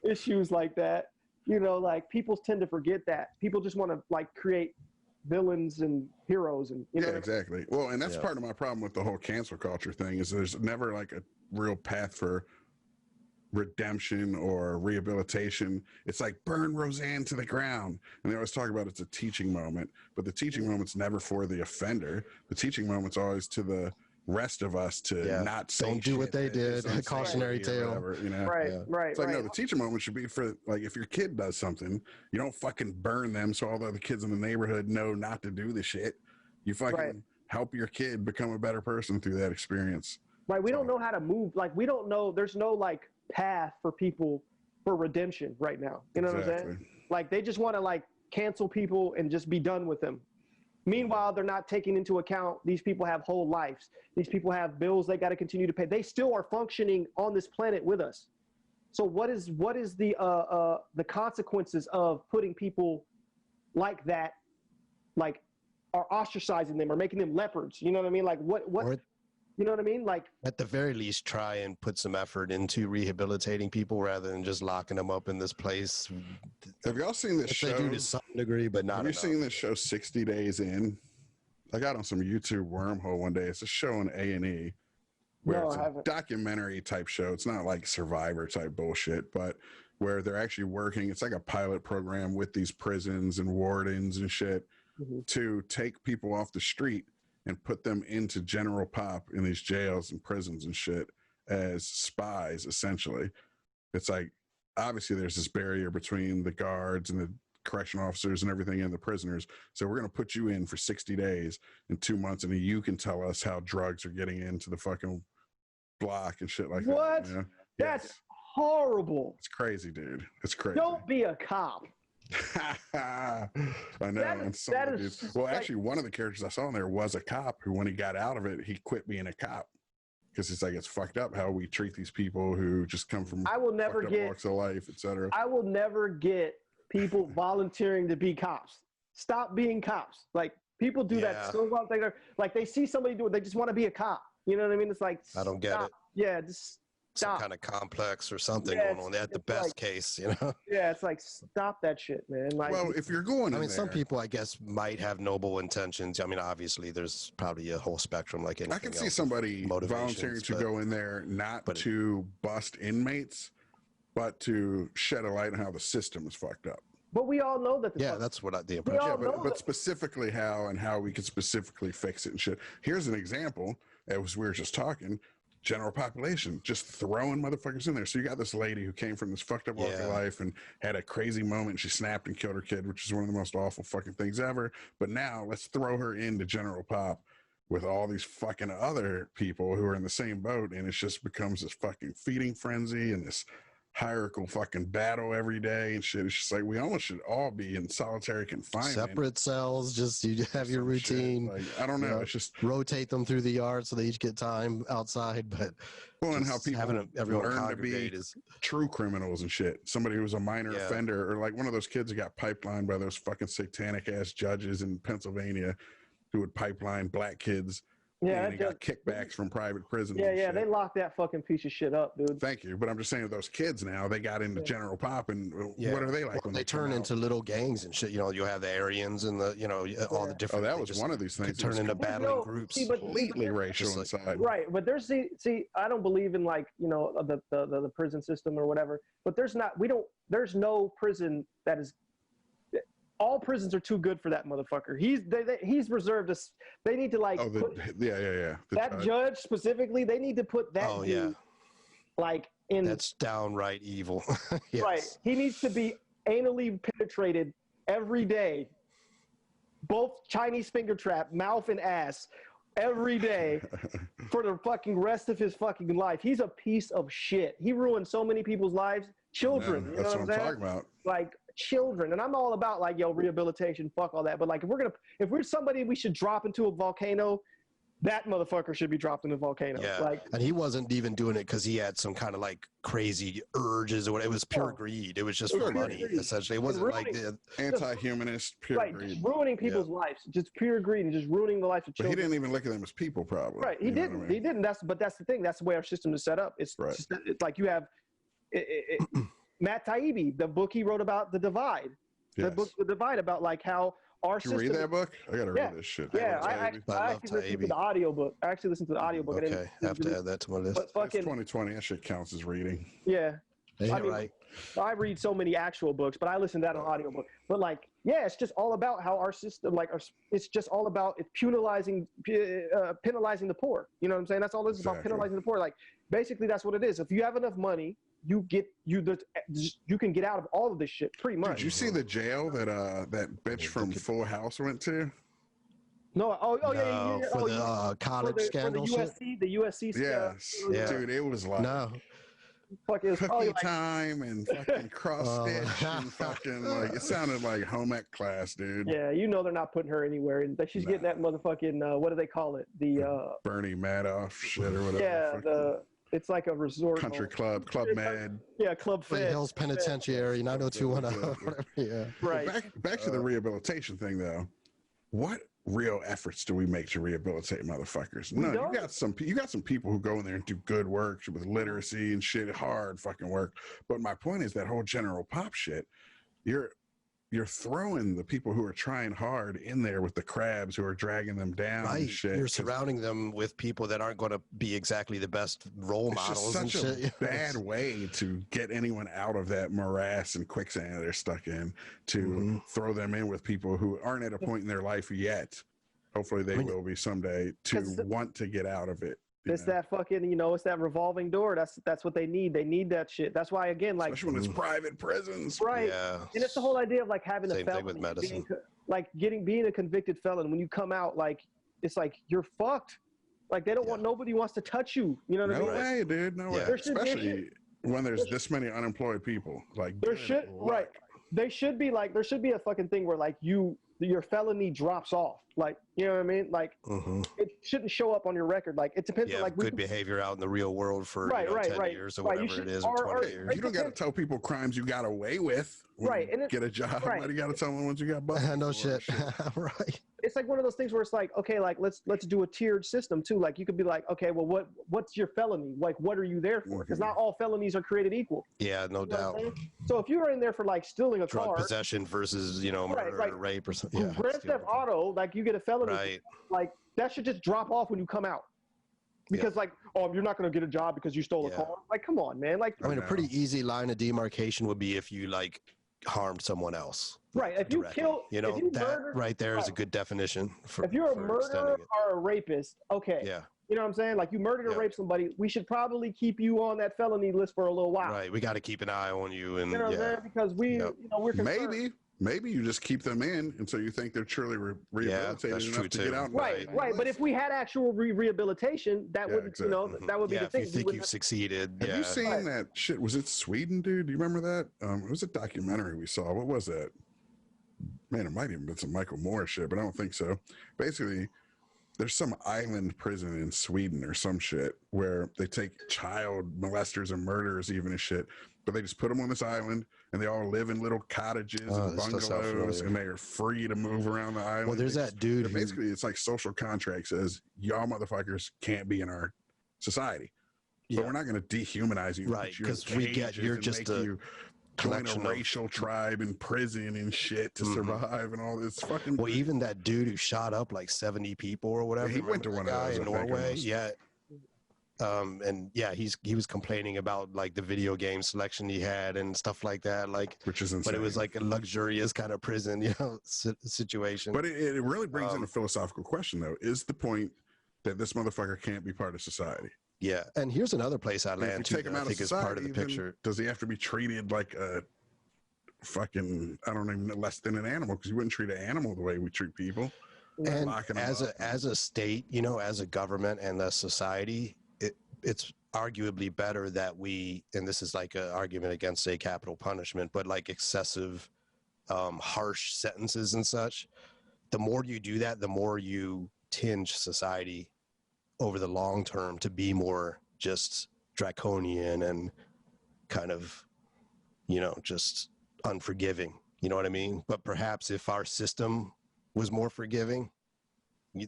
S1: issues like that. You know, like people tend to forget that. People just want to like create villains and heroes and you know.
S3: Exactly. Well, and that's part of my problem with the whole cancel culture thing is there's never like a real path for redemption or rehabilitation. It's like burn Roseanne to the ground, and they always talk about it's a teaching moment, but the teaching moment's never for the offender. The teaching moment's always to the rest of us to not say
S2: don't do what they did. A cautionary tale.
S3: Whatever, you know?
S1: Right.
S3: It's like no, the teaching moment should be for like if your kid does something, you don't fucking burn them so all the other kids in the neighborhood know not to do the shit. You fucking help your kid become a better person through that experience.
S1: Right. We don't know how to move. Like we don't know. There's no like path for people for redemption right now. You know what I'm saying? Like they just want to like cancel people and just be done with them. Meanwhile, they're not taking into account these people have whole lives. These people have bills they got to continue to pay. They still are functioning on this planet with us. So what is the consequences of putting people like that, like, are ostracizing them or making them leopards? You know what I mean? Like what? You know what I mean? Like
S2: at the very least, try and put some effort into rehabilitating people rather than just locking them up in this place.
S3: Have y'all seen this show?
S2: They do to some degree, but not.
S3: Have you seen this show 60 Days In? I got on some YouTube wormhole one day. It's a show on A&E where it's a documentary type show. It's not like Survivor type bullshit, but where they're actually working. It's like a pilot program with these prisons and wardens and shit to take people off the street and put them into general pop in these jails and prisons and shit as spies, essentially. It's like, obviously there's this barrier between the guards and the correction officers and everything and the prisoners. So we're going to put you in for 60 days and 2 months, and you can tell us how drugs are getting into the fucking block and shit like that.
S1: What?
S3: You know?
S1: That's horrible.
S3: It's crazy, dude. It's crazy.
S1: Don't be a cop.
S3: I know. Actually, one of the characters I saw in there was a cop who, when he got out of it, he quit being a cop because it's like it's fucked up how we treat these people who just come from walks of life, etc.
S1: I will never get people volunteering to be cops. Stop being cops. Like people do that so well. Like they see somebody do it, they just want to be a cop. You know what I mean? It's like
S2: I don't get it.
S1: Yeah, just
S2: some kind of complex or something going on at the best case, you know?
S1: Yeah, it's like, stop that shit, man. Like,
S3: well, if you're going
S2: I mean, some people, I guess, might have noble intentions. I mean, obviously, there's probably a whole spectrum like anything
S3: I can see somebody volunteering to go in there not to bust inmates, but to shed a light on how the system is fucked up.
S1: But we all know that.
S2: That's what the impression.
S3: Yeah, but specifically how and how we could specifically fix it and shit. Here's an example. As we were just talking, general population, just throwing motherfuckers in there. So you got this lady who came from this fucked up walk of life and had a crazy moment. She snapped and killed her kid, which is one of the most awful fucking things ever. But now let's throw her into general pop with all these fucking other people who are in the same boat. And it just becomes this fucking feeding frenzy and this hierarchical fucking battle every day and shit. It's just like we almost should all be in solitary confinement,
S2: separate cells. Just you have your routine.
S3: Like, I don't know. It's just
S2: rotate them through the yard so they each get time outside. But
S3: and how people learn to be true criminals and shit. Somebody who was a minor offender, or like one of those kids who got pipelined by those fucking satanic ass judges in Pennsylvania who would pipeline black kids. Yeah, and he got kickbacks from private prisons.
S1: Yeah, they locked that fucking piece of shit up, dude.
S3: Thank you, but I'm just saying those kids now, they got into general pop, and what are they like when
S2: they turn into little gangs and shit? You know, you'll have the Aryans and the all the different.
S3: Oh, that was one of these things.
S2: Turn into battling groups.
S3: Completely racial inside.
S1: Right, but there's see, I don't believe in like the prison system or whatever. But there's no prison that is. All prisons are too good for that motherfucker. He's reserved us. They need to like.
S3: That
S1: judge specifically, they need to put that dude like in.
S2: That's downright evil.
S1: Yes. Right. He needs to be anally penetrated every day. Both Chinese finger trap, mouth and ass, every day for the fucking rest of his fucking life. He's a piece of shit. He ruined so many people's lives. Children.
S3: Man, that's what I'm talking about.
S1: Like. Children, and I'm all about like rehabilitation, fuck all that, but like if we're somebody we should drop into a volcano that motherfucker should be dropped in the volcano.
S2: Yeah,
S1: like,
S2: and he wasn't even doing it because he had some kind of like crazy urges or whatever. It was pure greed. It was just for money, essentially. It wasn't like the
S3: anti-humanist, pure greed.
S1: Just ruining people's lives, just pure greed and just ruining the life of children.
S3: But he didn't even look at them as people, probably.
S1: Right, he didn't. I mean? He didn't. That's the thing. That's the way our system is set up. It's just, it's like you have Matt Taibbi, the book he wrote about the divide. The book, The Divide, about like how our system.
S3: Did you read that book? I gotta read this shit.
S1: Yeah, I actually listened to the audiobook. I actually listened to the audiobook.
S2: Okay, I have to add that to my list.
S3: But fucking, it's 2020. That shit counts as reading.
S1: Yeah.
S2: Yeah, I mean, right.
S1: I read so many actual books, but I listen to that on audiobook. But like, yeah, it's just all about how our system, like, it's just all about penalizing the poor. You know what I'm saying? That's all this is about, penalizing the poor. Like, basically, that's what it is. If you have enough money, you can get out of all of this shit pretty much.
S3: Did you see the jail that that bitch from Full House went to?
S1: No,
S2: yeah. For the college scandal.
S1: For the USC scandal.
S3: Yes, dude, it was like
S1: fucking
S3: cookie time and fucking cross stitch and fucking like it sounded like home ec class, dude.
S1: Yeah, you know they're not putting her anywhere, and she's getting that motherfucking what do they call it? The
S3: Bernie Madoff shit or whatever.
S1: Yeah, it's like a resort.
S3: Country club, Club Med.
S1: Yeah, Club Fed.
S2: Hills Penitentiary, 90210. Yeah.
S3: Right. Well, back to the rehabilitation thing, though. What real efforts do we make to rehabilitate motherfuckers? No, you got some people who go in there and do good work with literacy and shit, hard fucking work. But my point is that whole general pop shit, you're throwing the people who are trying hard in there with the crabs who are dragging them down.
S2: Right.
S3: And shit.
S2: You're surrounding them with people that aren't going to be exactly the best role models.
S3: It's such a bad way to get anyone out of that morass and quicksand they're stuck in, to throw them in with people who aren't at a point in their life yet. Hopefully they will be someday, to want to get out of it.
S1: It's that fucking, it's that revolving door. That's what they need. They need that shit. That's why, again, like,
S3: especially when it's private prisons,
S1: right? Yeah. And it's the whole idea of like having
S2: a
S1: felony,
S2: with medicine,
S1: being a convicted felon. When you come out, like, it's like you're fucked. Like they don't want, nobody wants to touch you. You know what I mean?
S3: No way, dude. No way. Especially when there's this many unemployed people. Like
S1: there should there should be a fucking thing where like your felony drops off. Like, you know what I mean? Like, it shouldn't show up on your record. Like, it depends on, like,
S2: good behavior out in the real world for 10 years or whatever it is, or 20 years.
S3: You don't got to tell people crimes you got away with when you get a job. Why do you got to tell them once you got busted?
S2: No shit. Right.
S1: It's like one of those things where it's like, okay, like, let's do a tiered system, too. Like, you could be like, okay, well, what's your felony? Like, what are you there for? Because not all felonies are created equal.
S2: Yeah, no doubt.
S1: So if you're in there for, like, stealing a car.
S2: Drug possession versus, murder or rape or something. Yeah.
S1: Grand Theft Auto, like, you get a felony.
S2: Right.
S1: Like, that should just drop off when you come out. Because, like, you're not going to get a job because you stole a car. Like, come on, man. Like,
S2: I mean, a pretty easy line of demarcation would be if you, like, harmed someone else.
S1: Right. If you kill,
S2: that right there is a good definition for.
S1: If you're a murderer or a rapist, okay.
S2: Yeah.
S1: You know what I'm saying? Like, you murdered or raped somebody, we should probably keep you on that felony list for a little while.
S2: Right. We got to keep an eye on you, and
S1: you know what I'm saying? Because we're concerned.
S3: Maybe you just keep them in until you think they're truly rehabilitated enough to get out.
S1: Right. But if we had actual rehabilitation, that would, that would be the thing.
S2: If you think you've succeeded.
S3: Have you seen that shit? Was it Sweden, dude? Do you remember that? It was a documentary we saw. What was that? Man, it might even been some Michael Moore shit, but I don't think so. Basically, there's some island prison in Sweden or some shit where they take child molesters and murderers even and shit, but they just put them on this island and they all live in little cottages and bungalows and they are free to move around the island.
S2: Well, there's that dude.
S3: Basically, it's like social contract says, y'all motherfuckers can't be in our society. But we're not going to dehumanize you.
S2: Right, because you're just
S3: join a racial tribe in prison and shit to survive and all this fucking.
S2: Well, even that dude who shot up like 70 people or whatever.
S3: He went to one of those
S2: in Norway. Yeah. And he was complaining about like the video game selection he had and stuff like that, like,
S3: which is insane.
S2: But it was like a luxurious kind of prison, situation.
S3: But it really brings in a philosophical question, though. Is the point that this motherfucker can't be part of society?
S2: Yeah, and here's another place I land to. I think is part of the picture.
S3: Does he have to be treated like a fucking, I don't even know, less than an animal? Because you wouldn't treat an animal the way we treat people.
S2: And as a state, as a government and a society, it's arguably better that we, and this is like an argument against, say, capital punishment, but like excessive, harsh sentences and such. The more you do that, the more you tinge society over the long term to be more just draconian and kind of, you know, just unforgiving. You know what I mean? But perhaps if our system was more forgiving,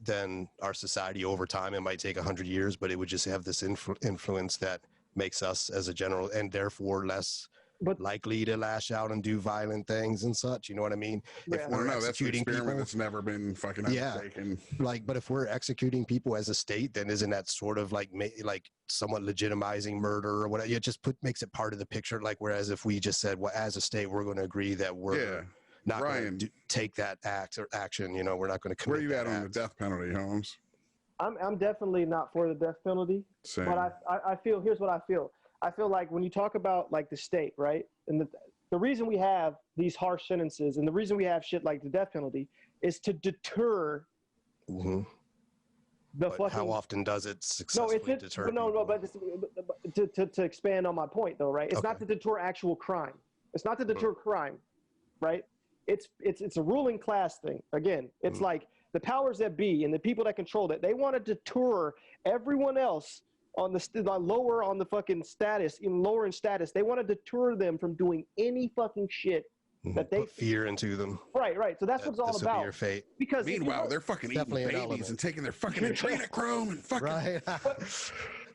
S2: then our society over time, it might take 100 years, but it would just have this influence that makes us as a general, and therefore less likely to lash out and do violent things and such. You know what I mean?
S1: Yeah.
S2: If we're
S3: executing people, that's never been fucking undertaken.
S2: Like, but if we're executing people as a state, then isn't that sort of like somewhat legitimizing murder or whatever? It just makes it part of the picture. Like, whereas if we just said, well, as a state, we're going to agree that we're not going to take that act or action. You know, we're not going to commit.
S3: Where are you at on the death penalty, Holmes?
S1: I'm definitely not for the death penalty.
S3: Same.
S1: But I feel, here's what I feel. I feel like when you talk about like the state, right? And the reason we have these harsh sentences and the reason we have shit like the death penalty is to deter
S2: the fucking. How often does it successfully deter people?
S1: But to expand on my point though, right? It's not to deter actual crime. It's not to deter crime, right? It's a ruling class thing. Again, it's like the powers that be and the people that control it, they want to deter everyone else on the lower on the fucking status, even lower in status. They want to deter them from doing any fucking shit that they
S2: put fear into them.
S1: Right. So that's what it's all about.
S2: Your fate.
S1: Because
S3: meanwhile, they're fucking eating babies and taking their fucking adrenochrome and fucking.
S2: Right.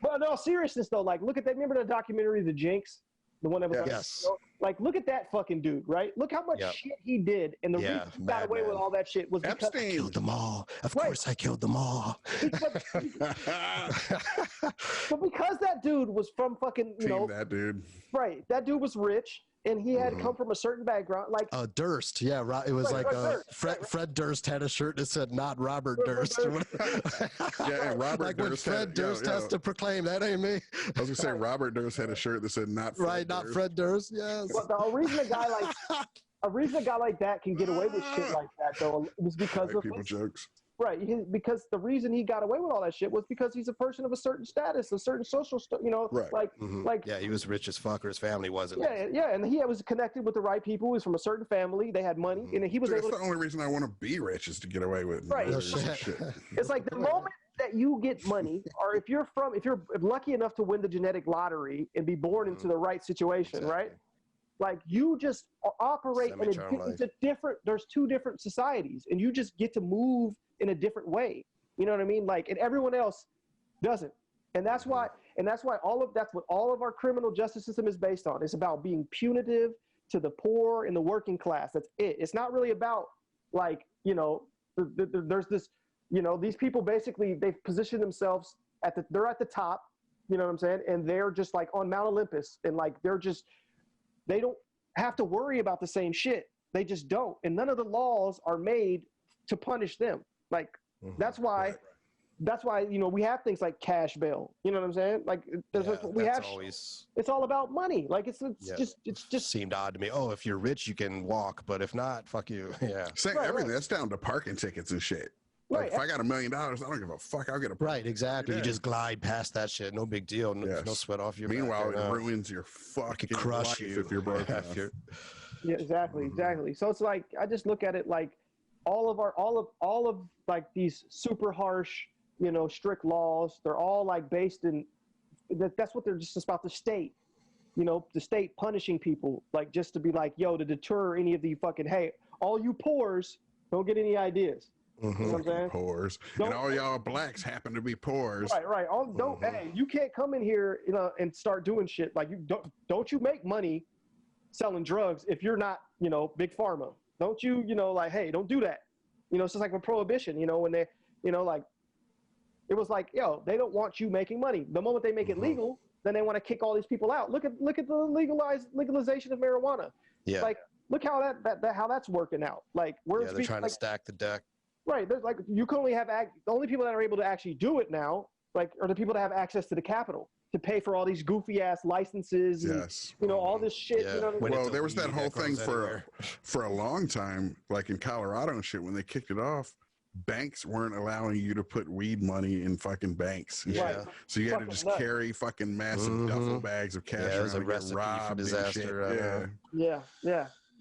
S1: But in all seriousness though, like look at that. Remember the documentary The Jinx? The one that was like, look at that fucking dude, right? Look how much shit he did, and the reason he got away with all that shit was because
S2: I killed them all. Of course, I killed them all.
S1: But because that dude was from fucking,
S3: that dude,
S1: right? That dude was rich, and he had come from a certain background, like
S2: Durst. Yeah, it was Fred Durst had a shirt that said "Not Robert Durst."
S3: And Robert Durst.
S2: When Fred Durst has to proclaim that ain't me.
S3: I was gonna say Robert Durst had a shirt that said "Not Fred
S2: not Fred Durst." Yes.
S1: But the reason a guy like that can get away with shit like that though was because of
S3: people jokes.
S1: Right, because the reason he got away with all that shit was because he's a person of a certain status, a certain social,
S2: yeah, he was rich as fuck, or his family wasn't.
S1: Yeah, and he was connected with the right people. He was from a certain family. They had money, and he was able.
S3: That's the only reason I want to be rich is to get away with shit.
S1: It's like the moment that you get money, or if you're lucky enough to win the genetic lottery and be born into the right situation, right? Like you just operate there's two different societies, and you just get to move in a different way. You know what I mean? Like, and everyone else doesn't. And that's why that's what all of our criminal justice system is based on. It's about being punitive to the poor and the working class. That's it. It's not really about like, there's this, these people basically, they've positioned themselves they're at the top, you know what I'm saying? And they're just like on Mount Olympus, and like, they don't have to worry about the same shit. They just don't. And none of the laws are made to punish them. Like, that's why, we have things like cash bail. You know what I'm saying? Like, it's all about money. Like, it's just
S2: seemed odd to me. Oh, if you're rich, you can walk, but if not, fuck you. Yeah.
S3: Everything that's down to parking tickets and shit. Like, if I got $1 million, I don't give a fuck. I'll get a
S2: right. Exactly. Yeah. You just glide past that shit. No big deal. No sweat off your.
S3: Meanwhile, it ruins your fucking
S2: crush
S3: life if you're broke.
S1: Yeah, exactly. So it's like, I just look at it like all of like these super harsh, strict laws. They're all like based in that's what they're just about the state. The state punishing people, like just to be like, yo, to deter any of the fucking, hey, all you poors, don't get any ideas. You know what I'm saying?
S3: Poors. And all y'all blacks happen to be poors.
S1: Right. Hey, you can't come in here, and start doing shit. Like, you don't you make money selling drugs if you're not, big pharma. Don't you, like, hey, don't do that. It's just like with prohibition, when they, like, it was like, yo, they don't want you making money. The moment they make it legal, then they want to kick all these people out. Look at the legalization of marijuana.
S2: Yeah.
S1: Like, look how how that's working out. Like,
S2: they're trying to stack the deck.
S1: Right. There's like, you can only have the only people that are able to actually do it now, like, are the people that have access to the capital to pay for all these goofy ass licenses and, all this shit.
S2: Yeah.
S3: Well, there was that whole thing for a long time, like in Colorado and shit, when they kicked it off, banks weren't allowing you to put weed money in fucking banks.
S1: Yeah.
S3: So you had to just carry fucking massive duffel bags of cash around.
S2: It was a recipe for disaster.
S1: Yeah.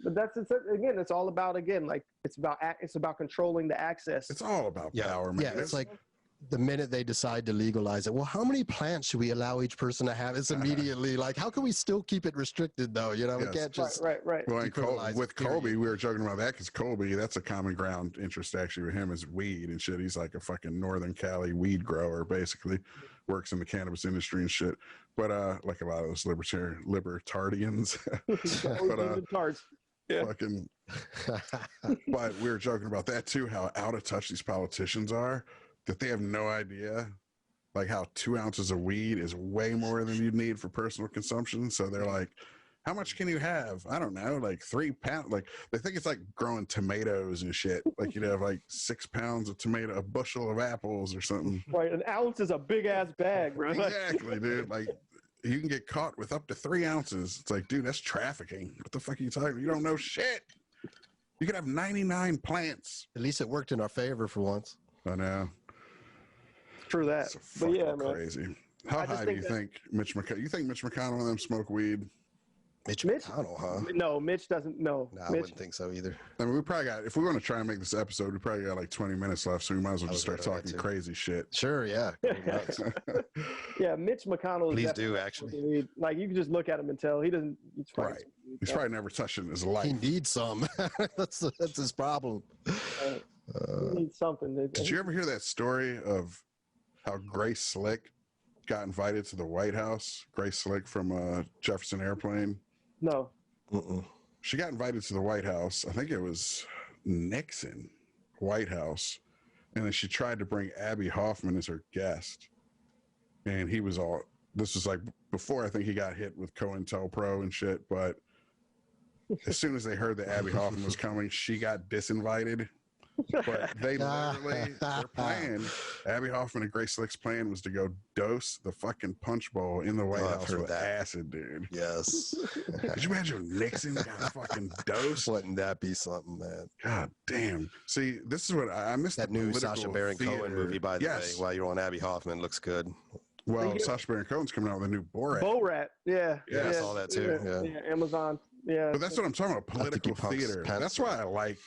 S1: But it's all about, like, it's about controlling the access.
S3: It's all about power, man.
S2: Yeah, it's like the minute they decide to legalize it, well, how many plants should we allow each person to have? It's immediately like, how can we still keep it restricted though? You know, we can't just
S1: right.
S3: Well, with Colby, we were joking about that because Colby, that's a common ground interest actually with him is weed and shit. He's like a fucking Northern Cali weed grower, basically, works in the cannabis industry and shit. But like a lot of those libertarians, but
S1: yeah.
S3: fucking. But we were joking about that too, how out of touch these politicians are, that they have no idea like how 2 ounces of weed is way more than you need for personal consumption. So they're like, how much can you have? I don't know, like 3 pounds. Like they think it's like growing tomatoes and shit. Like you'd have like 6 pounds of tomato, a bushel of apples or something.
S1: Right, an ounce is a big ass bag, bro.
S3: Exactly, dude. Like you can get caught with up to 3 ounces. It's like, dude, that's trafficking. What the fuck are you talking about? You don't know shit. You could have 99 plants.
S2: At least it worked in our favor for once.
S3: I know.
S1: True that.
S3: But
S1: yeah,
S3: crazy.
S1: Man.
S3: How high do you think Mitch McConnell? You think Mitch McConnell and them smoke weed?
S2: Mitch McConnell, huh?
S1: No, Mitch doesn't. No,
S2: I wouldn't think so either.
S3: I mean, we probably got. If we want to try and make this episode, we probably got like 20 minutes left, so we might as well just start talking crazy shit.
S2: Sure, yeah.
S1: Yeah, Mitch McConnell.
S2: Please do actually.
S1: Weed. Like you can just look at him and tell he doesn't.
S3: Right. He's probably never touched it in his life.
S2: He needs some. that's his problem.
S1: He needs something.
S3: Did you ever hear that story of how Grace Slick got invited to the White House? Grace Slick from Jefferson Airplane.
S1: No.
S3: She got invited to the White House. I think it was Nixon White House. And then she tried to bring Abby Hoffman as her guest. And he was all, this was like before I think he got hit with COINTELPRO and shit. But as soon as they heard that Abby Hoffman was coming, she got disinvited. But they literally, their plan, Abby Hoffman and Grace Slick's plan was to go dose the fucking punch bowl in the White House with acid, dude.
S2: Yes.
S3: Could you imagine if Nixon got fucking dosed?
S2: Wouldn't that be something, man?
S3: God damn. See, this is what I missed.
S2: That new Sacha Baron Cohen movie, by the way, while you're on Abby Hoffman, looks good.
S3: Well, Sacha Baron Cohen's coming out with a new Borat.
S1: Borat, yeah.
S2: I saw that too.
S1: Yeah, Amazon. Yeah.
S3: But that's what I'm talking about, political theater. That's why I like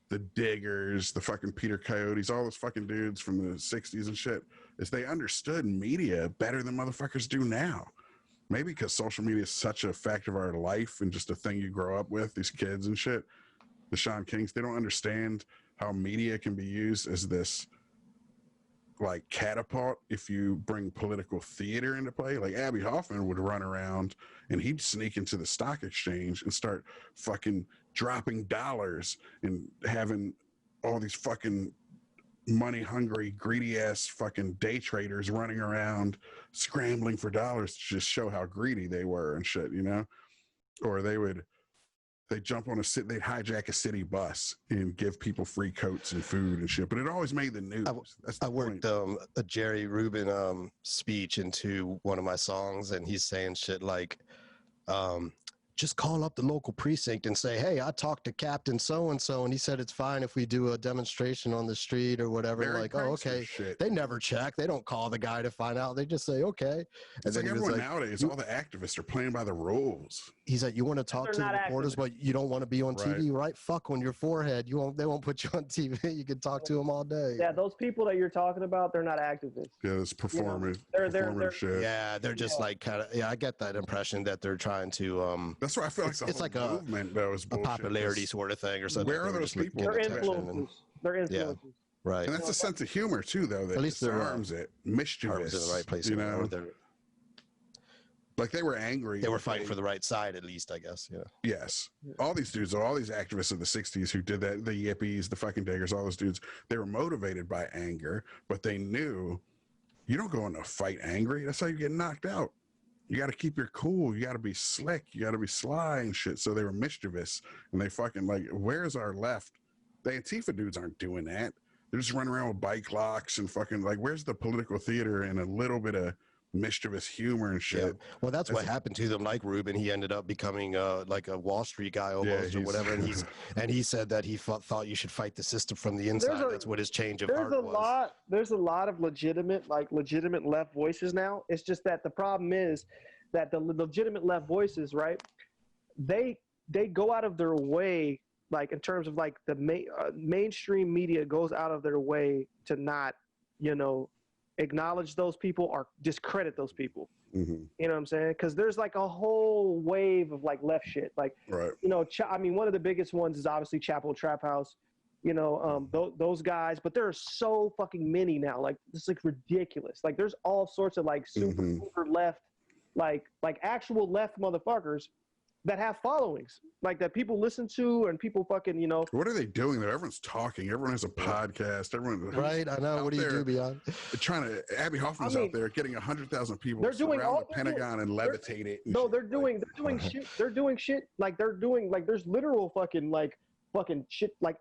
S3: the Diggers, the fucking Peter Coyotes, all those fucking dudes from the 60s and shit, is they understood media better than motherfuckers do now. Maybe because social media is such a fact of our life and just a thing you grow up with, these kids and shit. The Sean Kings, they don't understand how media can be used as this like catapult if you bring political theater into play. Like Abby Hoffman would run around and he'd sneak into the stock exchange and start fucking dropping dollars and having all these fucking money hungry, greedy ass fucking day traders running around scrambling for dollars to just show how greedy they were and shit, you know? Or they'd jump on they'd hijack a city bus and give people free coats and food and shit, but it always made the news.
S2: I worked a Jerry Rubin speech into one of my songs, and he's saying shit like, just call up the local precinct and say, hey, I talked to Captain so-and-so, and he said it's fine if we do a demonstration on the street or whatever.
S3: Very
S2: like, oh, okay.
S3: Shit.
S2: They never check. They don't call the guy to find out. They just say, okay.
S3: It's like everyone nowadays, all the activists are playing by the rules.
S2: He's like, you want to talk to the reporters, but you don't want to be on TV, right? Fuck on your forehead. They won't put you on TV. You can talk to them all day.
S1: Yeah, those people that you're talking about, they're not activists.
S3: Yeah, it's performance.
S1: They're
S3: shit.
S2: Yeah, they're just like kind of. Yeah, I get that impression that they're trying to.
S3: That's why I feel like it's like a movement that was bullshit.
S2: A popularity sort of thing or something.
S3: Where are those people?
S1: They're influencers. They're influencers.
S2: Yeah. Right.
S3: And that's a sense of humor too, though. That
S2: at least
S3: disarms it. Mischievous.
S2: In the right place.
S3: You know. Like they were angry.
S2: They were fighting for the right side, at least, I guess. Yeah.
S3: Yes. All these dudes, all these activists of the 60s who did that, the Yippies, the fucking Diggers, all those dudes, they were motivated by anger, but they knew you don't go into a fight angry. That's how you get knocked out. You got to keep your cool. You got to be slick. You got to be sly and shit. So they were mischievous, and they fucking like, where's our left? The Antifa dudes aren't doing that. They're just running around with bike locks and fucking like, where's the political theater and a little bit of mischievous humor and shit?
S2: Yeah. Well, that's what happened to them. Like Rubin, he ended up becoming like a Wall Street guy almost, or whatever. And he said that he thought you should fight the system from the inside. That's what his change of heart was.
S1: There's a lot of legitimate left voices now. It's just that the problem is that the legitimate left voices, right? They go out of their way, like in terms of like the mainstream media goes out of their way to not you know, acknowledge those people or discredit those people.
S3: Mm-hmm.
S1: You know what I'm saying? Because there's like a whole wave of like left shit. Like,
S3: right.
S1: You know, I mean, one of the biggest ones is obviously Chapel Trap House. You know, those guys, but there are so fucking many now. Like, it's like ridiculous. Like, there's all sorts of like super left, like actual left motherfuckers that have followings, like that people listen to and people fucking, you know.
S3: What are they doing there? Everyone's talking. Everyone has a podcast. Everyone,
S2: right? I know. What do you do, Beyond?
S3: Trying to. Abby Hoffman's out there getting 100,000 people.
S1: They're doing all
S3: the Pentagon and levitate it. And
S1: no, they're doing shit. They're doing shit like there's literal fucking shit like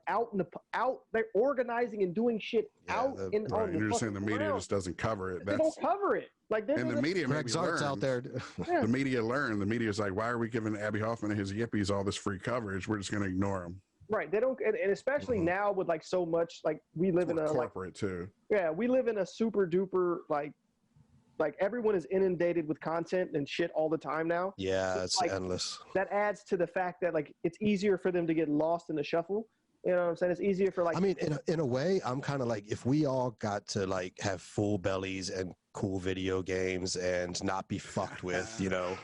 S1: they're organizing and doing shit out in
S3: right.
S1: on the
S3: You're just saying the media
S1: ground.
S3: just doesn't cover it.
S1: They don't cover it. Like,
S3: and the media
S2: out there.
S3: The media learned. The media's like, why are we giving Abby Hoffman and his yippies all this free coverage? We're just going to ignore them.
S1: Right. They don't, and especially now with like so much, like we live in a
S3: corporate too.
S1: Yeah, we live in a super duper like everyone is inundated with content and shit all the time now.
S2: Yeah, it's like, endless.
S1: That adds to the fact that like it's easier for them to get lost in the shuffle. You know what I'm saying? It's easier for like.
S2: I mean, in a way, I'm kind of like, if we all got to like have full bellies and cool video games and not be fucked with, you know,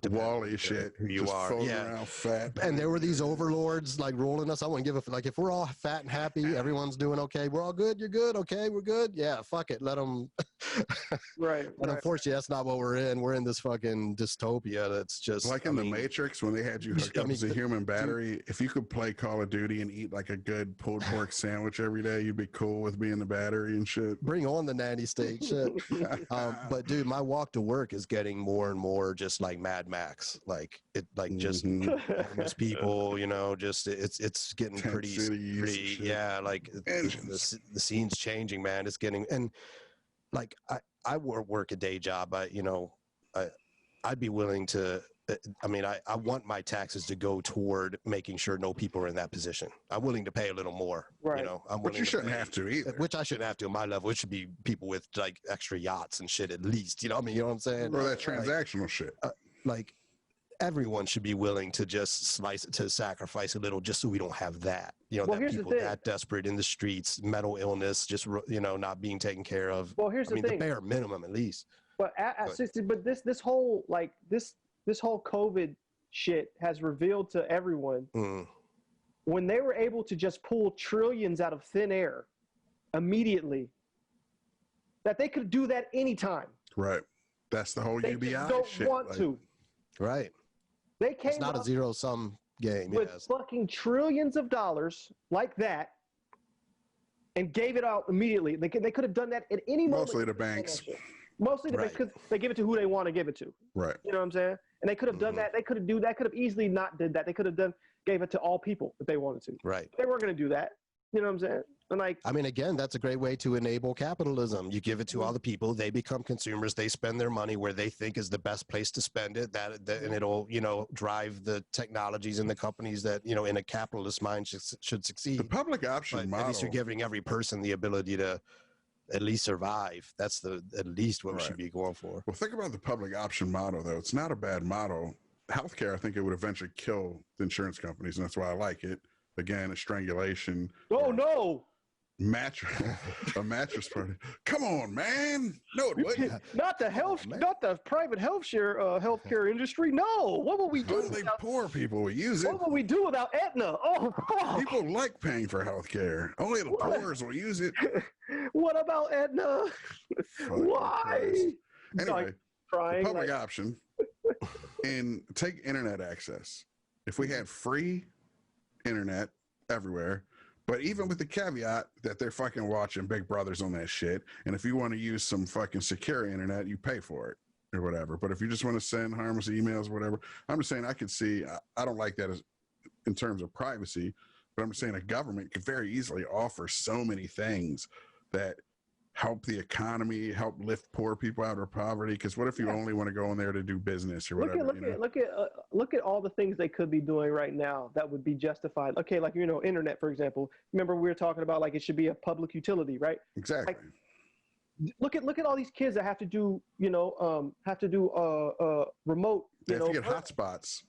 S3: Wally shit.
S2: Who you are,
S3: around fat.
S2: And there were these overlords like rolling us. I wouldn't give a like if we're all fat and happy, everyone's doing okay. We're all good. You're good. Okay, we're good. Yeah, fuck it. Let them.
S1: Right.
S2: But unfortunately, that's not what we're in. We're in this fucking dystopia. That's just
S3: like in the Matrix when they had you hooked up as a human battery. If you could play Call of Duty and eat like a good pulled pork sandwich every day, you'd be cool with being the battery and shit.
S2: Bring on the nanny state shit. But dude, my walk to work is getting more and more just like Mad Max, like it, like just homeless people, you know, just it's getting pretty yeah, like the scene's changing, man. It's getting, and like I work a day job. I'd be willing to. I mean, I want my taxes to go toward making sure no people are in that position. I'm willing to pay a little more.
S1: Right.
S2: You know,
S3: but you shouldn't have to either.
S2: Which I shouldn't have to on my level. It should be people with like extra yachts and shit at least. You know what I mean? You know what I'm saying?
S3: Or that transactional shit.
S2: Like everyone should be willing to just sacrifice a little just so we don't have that. You know, that people that desperate in the streets, mental illness, just, you know, not being taken care of.
S1: Well, here's the thing.
S2: The bare minimum at least.
S1: But this whole like this whole COVID shit has revealed to everyone when they were able to just pull trillions out of thin air immediately, that they could do that anytime.
S3: Right. That's the whole UBI
S1: don't
S3: shit.
S1: Want to.
S2: Right.
S1: They came.
S2: It's not a zero-sum game.
S1: With fucking trillions of dollars like that, and gave it out immediately. They could have done that at any moment.
S3: Mostly the banks.
S1: Mostly the banks, because they give it to who they want to give it to.
S3: Right.
S1: You know what I'm saying? And they could have done that. They could have easily not did that. They could have gave it to all people if they wanted to.
S2: Right.
S1: They weren't going to do that. You know what I'm saying? And like,
S2: I mean, again, that's a great way to enable capitalism. You give it to all the people, they become consumers, they spend their money where they think is the best place to spend it. And it'll, you know, drive the technologies and the companies that, you know, in a capitalist mind should succeed.
S3: The public option model.
S2: At least you're giving every person the ability to at least survive. That's at least what we should be going for.
S3: Well, think about the public option model, though. It's not a bad model. Healthcare, I think it would eventually kill the insurance companies, and that's why I like it. Again, a strangulation.
S1: Oh, no.
S3: A mattress party. Come on, man. No, it wouldn't.
S1: Not the private healthcare industry. No. What would we do?
S3: Only poor people would use it.
S1: What would we do without Aetna? Oh, fuck.
S3: People like paying for healthcare. Only the poors will use it.
S1: What about Aetna? Why?
S3: Anyway, the public option and take internet access. If we had free internet everywhere, but even with the caveat that they're fucking watching Big Brothers on that shit, and if you want to use some fucking secure internet, you pay for it or whatever. But if you just want to send harmless emails or whatever, I'm just saying I could see, I don't like that in terms of privacy, but I'm just saying a government could very easily offer so many things that help the economy, help lift poor people out of poverty. Because what if you only want to go in there to do business or whatever?
S1: Look at all the things they could be doing right now that would be justified. Okay, like, you know, internet, for example. Remember we were talking about like it should be a public utility, right?
S3: Exactly.
S1: Like, look at all these kids that have to do, you know, remote.
S3: They have to get hotspots.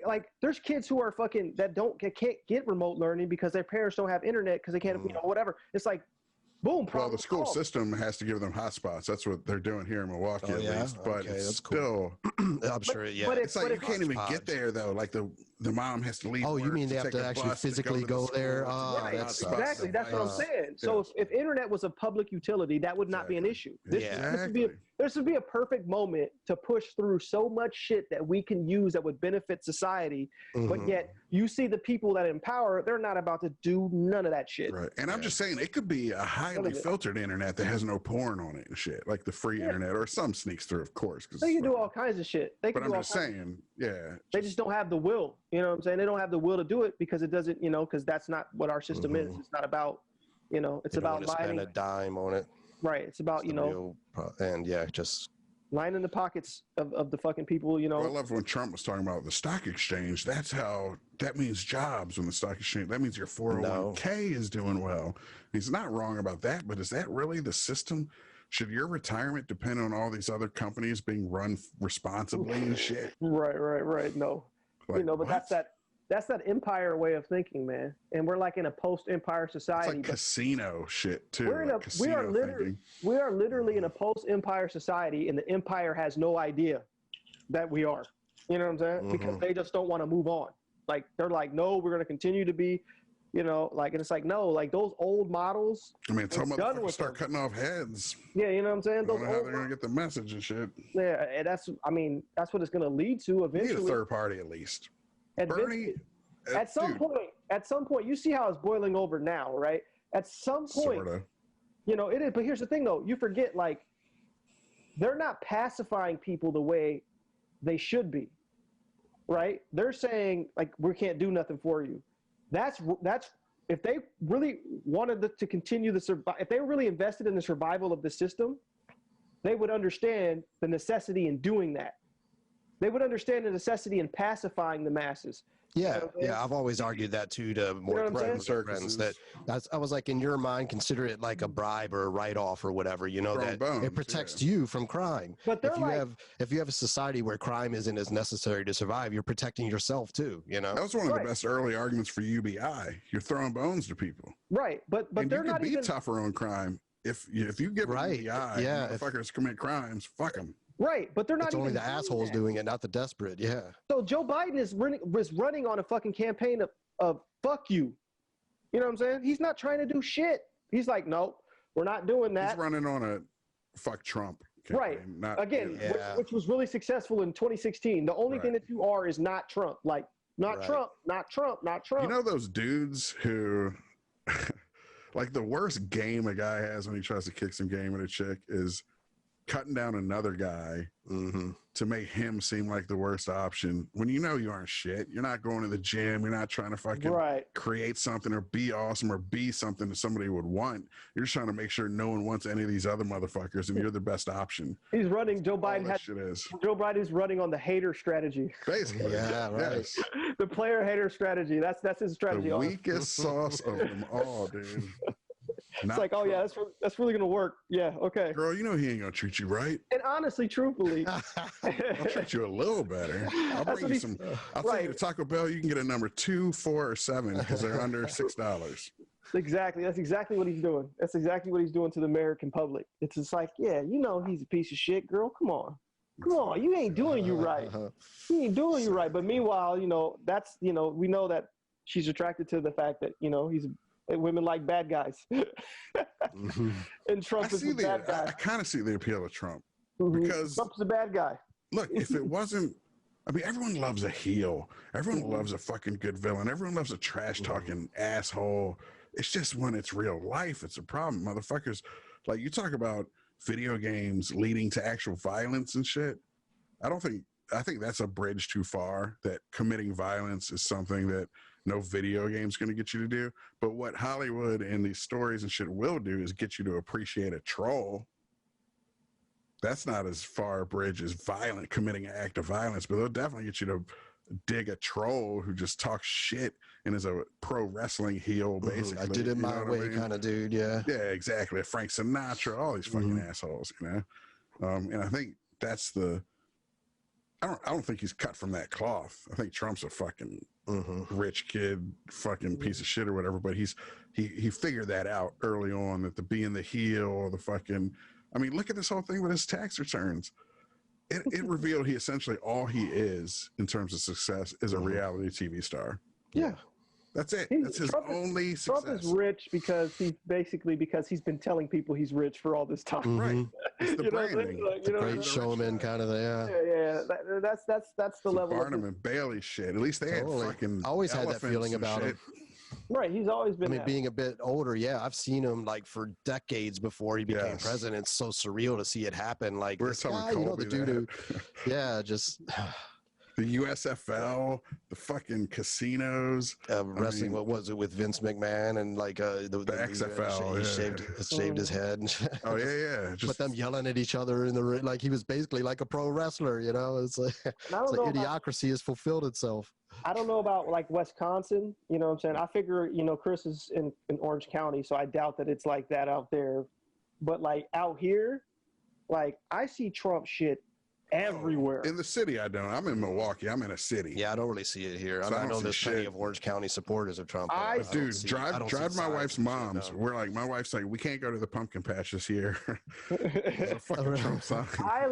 S1: Like there's kids who are fucking that can't get remote learning because their parents don't have internet because they can't, you know, whatever. It's like, Boom.
S3: Well, the school system has to give them hotspots. That's what they're doing here in Milwaukee, at least. But it's still,
S2: I'm sure. Yeah,
S1: but
S3: it's like you can't even get there though. Like the mom has to leave.
S2: Oh, you mean they have to actually physically go there?
S1: Right, exactly. That's what I'm saying. So if internet was a public utility, that would not be an issue. This would be a perfect moment to push through so much shit that we can use that would benefit society. But yet you see the people that empower, they're not about to do none of that shit.
S3: Right. And I'm just saying it could be a highly filtered internet that has no porn on it and shit, like the free internet, or some sneaks through, of course.
S1: They can do all kinds of shit. But I'm just saying, they just don't have the will. You know what I'm saying? They don't have the will to do it because it doesn't, because that's not what our system is. It's not about, it's about
S2: spend a dime on it.
S1: Right. It's about,
S2: and just
S1: lining the pockets of the fucking people,
S3: Well, I love when Trump was talking about the stock exchange. That means jobs when the stock exchange. That means your 401k is doing well. He's not wrong about that, but is that really the system? Should your retirement depend on all these other companies being run responsibly and shit?
S1: Right. No. But what? That's that empire way of thinking, man. And we're like in a post-empire society.
S3: It's like casino shit too.
S1: We are literally in a post-empire society, and the empire has no idea that we are. You know what I'm saying? Because they just don't want to move on. Like they're like, no, we're going to continue to be, and it's like, no, like those old models.
S3: I mean, tell motherfuckers start cutting off heads.
S1: Yeah, you know what I'm saying?
S3: I don't know how they're going to get the message and shit.
S1: Yeah, and that's what it's going to lead to eventually.
S3: You need a third party at least.
S1: Bernie, at some point, you see how it's boiling over now, right? At some point,
S3: sorta.
S1: It is. But here's the thing, though. You forget, like, they're not pacifying people the way they should be, right? They're saying, like, we can't do nothing for you. That's if they really wanted to continue if they were really invested in the survival of the system, they would understand the necessity in doing that. They would understand the necessity in pacifying the masses.
S2: Yeah, I've always argued that too to more friends that I was like, in your mind, consider it like a bribe or a write-off or whatever, that it protects you from crime. But if you have a society where crime isn't as necessary to survive, you're protecting yourself too, That
S3: was one of the best early arguments for UBI. You're throwing bones to people.
S1: Right, but they're not even
S3: tougher on crime. If you give UBI, motherfuckers commit crimes, fuck them.
S1: Right, but they're not.
S2: It's only the assholes doing it, not the desperate. Yeah.
S1: So Joe Biden is running on a fucking campaign of fuck you. You know what I'm saying? He's not trying to do shit. He's like, nope, we're not doing that.
S3: He's running on a fuck Trump campaign.
S1: Right. Which was really successful in 2016. The only thing that you are is not Trump. Like, not Trump, not Trump, not Trump.
S3: You know those dudes who, like, the worst game a guy has when he tries to kick some game at a chick is cutting down another guy to make him seem like the worst option when you aren't shit. You're not going to the gym. You're not trying to fucking create something or be awesome or be something that somebody would want. You're just trying to make sure no one wants any of these other motherfuckers and you're the best option.
S1: He's running. Joe Biden's running on the hater strategy.
S3: Basically.
S2: Yeah, right.
S3: Yes.
S1: The player hater strategy. That's his strategy.
S3: The weakest sauce of them all, dude.
S1: It's like, oh yeah, that's really gonna work. Yeah, okay.
S3: Girl, he ain't gonna treat you right.
S1: And honestly, truthfully,
S3: I'll treat you a little better. I'll bring you some. I'll take you to Taco Bell. You can get a number 2, 4, or 7 because they're under $6.
S1: Exactly. That's exactly what he's doing. That's exactly what he's doing to the American public. It's just like, yeah, he's a piece of shit, girl. Come on, you ain't doing you right. He ain't doing you right. But meanwhile, that's we know that she's attracted to the fact that women like bad guys. And Trump is a bad guy.
S3: I kind of see the appeal of Trump
S1: because Trump's a bad guy.
S3: Look, if it wasn't, everyone loves a heel. Everyone loves a fucking good villain. Everyone loves a trash talking asshole. It's just when it's real life, it's a problem. Motherfuckers, like you talk about video games leading to actual violence and shit. I think that's a bridge too far, that committing violence is something that no video game's going to get you to do. But what Hollywood and these stories and shit will do is get you to appreciate a troll. That's not as far a bridge as committing an act of violence, but they'll definitely get you to dig a troll who just talks shit and is a pro wrestling heel, basically.
S2: I did it my way kind of dude, yeah.
S3: Yeah, exactly. Frank Sinatra, all these fucking assholes, And I think that's the I don't think he's cut from that cloth. I think Trump's a fucking rich kid, fucking piece of shit or whatever. But he figured that out early on, that the being the heel or the fucking. I mean, look at this whole thing with his tax returns. It revealed he essentially all he is in terms of success is a reality TV star.
S1: Yeah.
S3: That's it. That's his only success.
S1: Trump is rich because he's been telling people he's rich for all this time.
S3: Right. It's the branding.
S2: Like, the great showman kind of thing.
S1: Yeah. That's the level.
S3: Barnum and Bailey shit. At least they had fucking.
S2: I always had that feeling about him.
S1: Right, he's always been.
S2: I mean, being a bit older, I've seen him like for decades before he became president. It's so surreal to see it happen. Like this guy, the dude who, just.
S3: The USFL, the fucking casinos,
S2: wrestling. What was it with Vince McMahon and like the
S3: XFL?
S2: He shaved his head.
S3: Oh yeah.
S2: But them yelling at each other in the ring, like he was basically like a pro wrestler. It's like idiocracy has fulfilled itself.
S1: I don't know about like Wisconsin. You know what I'm saying? I figure Chris is in Orange County, so I doubt that it's like that out there. But like out here, like I see Trump shit everywhere.
S3: In the city, I don't. I'm in Milwaukee. I'm in a city.
S2: Yeah, I don't really see it here. So I know there's plenty of Orange County supporters of Trump.
S3: Drive my wife's mom's. We're like, my wife's like, we can't go to the pumpkin patch this year. There's a fucking Trump sign.
S1: I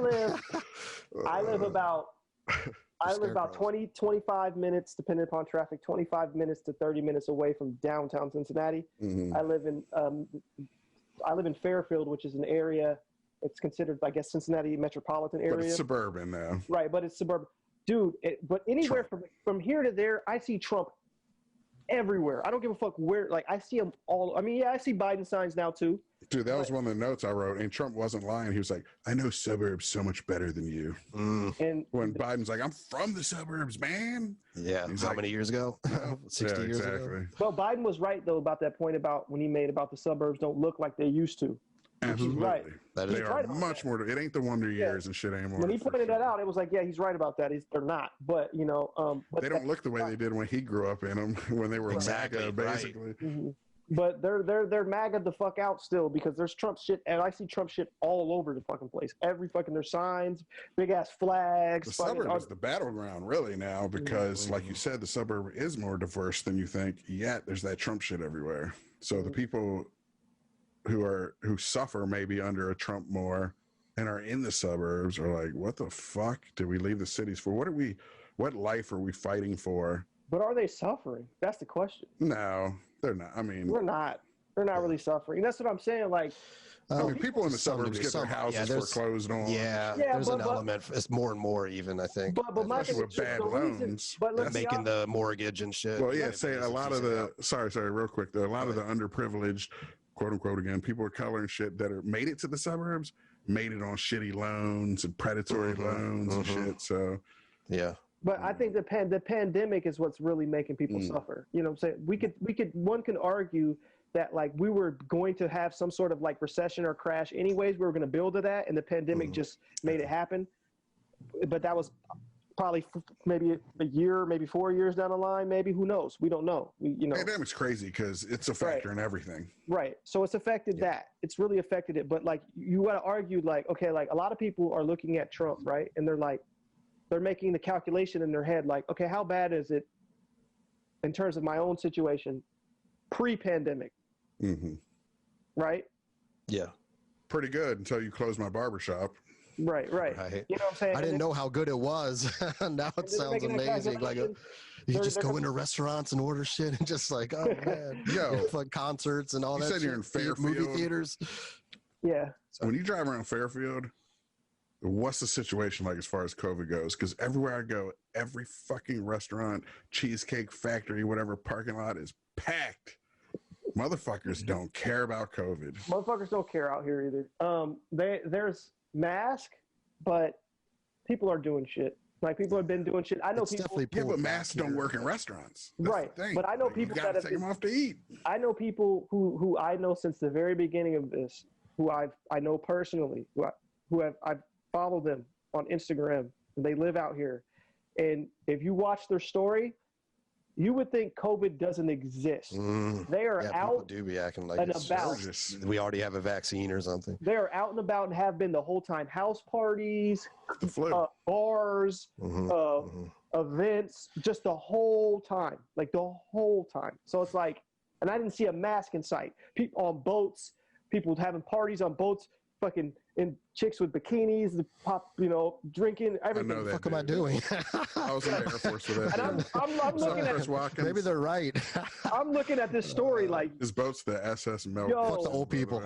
S1: live about 25 minutes, depending upon traffic, 25 minutes to 30 minutes away from downtown Cincinnati.
S3: Mm-hmm.
S1: I live in Fairfield, which is an area. It's considered, I guess, Cincinnati metropolitan area.
S3: But it's suburban now.
S1: Right, but it's suburban. Dude, but anywhere from here to there, I see Trump everywhere. I don't give a fuck where. Like, I see him all. I mean, I see Biden signs now, too.
S3: Dude, that was one of the notes I wrote, and Trump wasn't lying. He was like, I know suburbs so much better than you. And when Biden's like, I'm from the suburbs, man.
S2: Yeah, how many years ago? 60 years ago?
S1: Well, Biden was right, though, about that point about when he made about the suburbs don't look like they used to.
S3: Absolutely.
S1: Right.
S3: They are much more. It ain't the wonder years and shit anymore.
S1: When he pointed that out, it was like, yeah, he's right about that. They're not. But, but
S3: they don't look the way they did when he grew up in them, when they were MAGA, basically.
S2: Right.
S1: Mm-hmm. But they're MAGA the fuck out still, because there's Trump shit, and I see Trump shit all over the fucking place. There's signs, big ass flags.
S3: The suburb is the battleground really now, because like you said, the suburb is more diverse than you think. Yet there's that Trump shit everywhere. So the people who suffer maybe under a Trump more and are in the suburbs are like, what the fuck did we leave the cities for? What life are we fighting for?
S1: But are they suffering? That's the question.
S3: No, they're not. I mean,
S1: they're not really suffering. That's what I'm saying. Like,
S3: I mean, people in the suburbs get their houses foreclosed on.
S2: Yeah, there's an element. It's more and more even, I think.
S1: But my thing
S3: with bad loans.
S2: Making the mortgage and shit.
S3: Well, say a lot of the, sorry, real quick, though, a lot of the underprivileged, quote unquote, again, people of color and shit that are made it to the suburbs, made it on shitty loans and predatory loans and shit. So,
S2: yeah.
S1: But I think the pandemic is what's really making people suffer. You know what I'm saying? One can argue that like we were going to have some sort of like recession or crash anyways. We were going to build to that, and the pandemic just made it happen. But that was probably maybe a year, maybe 4 years down the line, maybe, who knows? We don't know.
S3: Pandemic's crazy because it's a factor in everything.
S1: Right. So it's affected that. It's really affected it. But like you got to argue like, okay, like a lot of people are looking at Trump, right? And they're making the calculation in their head like, okay, how bad is it in terms of my own situation pre-pandemic? Right?
S2: Yeah.
S3: Pretty good until you close my barbershop.
S1: Right. You know what I'm saying?
S2: I didn't know how good it was. Now it sounds amazing. Like you just go into restaurants and order shit and just like, oh man, like concerts and all that.
S3: You said you're in Fairfield.
S2: Movie theaters.
S1: Yeah.
S3: When you drive around Fairfield, what's the situation like as far as COVID goes? Because everywhere I go, every fucking restaurant, Cheesecake Factory, whatever parking lot is packed. Motherfuckers don't care about COVID.
S1: Motherfuckers don't care out here either. There's mask, but people are doing shit. Like people have been doing shit. I know people.
S3: Yeah, but masks don't work in restaurants. That's
S1: right. But I know people
S3: that have take them off to eat.
S1: I know people who I know since the very beginning of this, who I know personally, I've followed them on Instagram. And they live out here, and if you watch their story, you would think COVID doesn't exist. They are out.
S2: People do be acting like it's just, we already have a vaccine or something.
S1: They are out and about and have been the whole time. House parties, bars, events, just the whole time, like the whole time. So it's like, and I didn't see a mask in sight. People on boats, people having parties on boats, fucking in chicks with bikinis, the pop, drinking, everything.
S2: What the fuck am I doing?
S3: I was in the Air Force with that.
S1: And I'm looking at
S2: maybe they're right.
S1: I'm looking at this story like
S3: his boat's the SS Mel.
S2: Fuck the old people.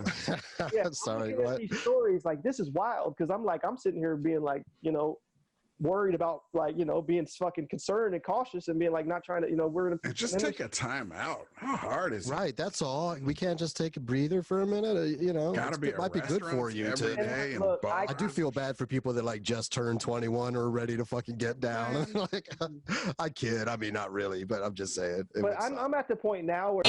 S1: Yeah,
S2: sorry.
S1: I'm looking at these stories like this is wild because I'm sitting here being like worried about being fucking concerned and cautious and being like not trying to we're gonna
S3: just take a time out. How hard is it?
S2: Right, that's all. We can't just take a breather for a minute. It might be good for you
S3: every day.
S1: Look,
S2: I do feel bad for people that like just turned 21 or ready to fucking get down. Like, I kid. I mean, not really, but I'm just saying.
S1: But I'm at the point now where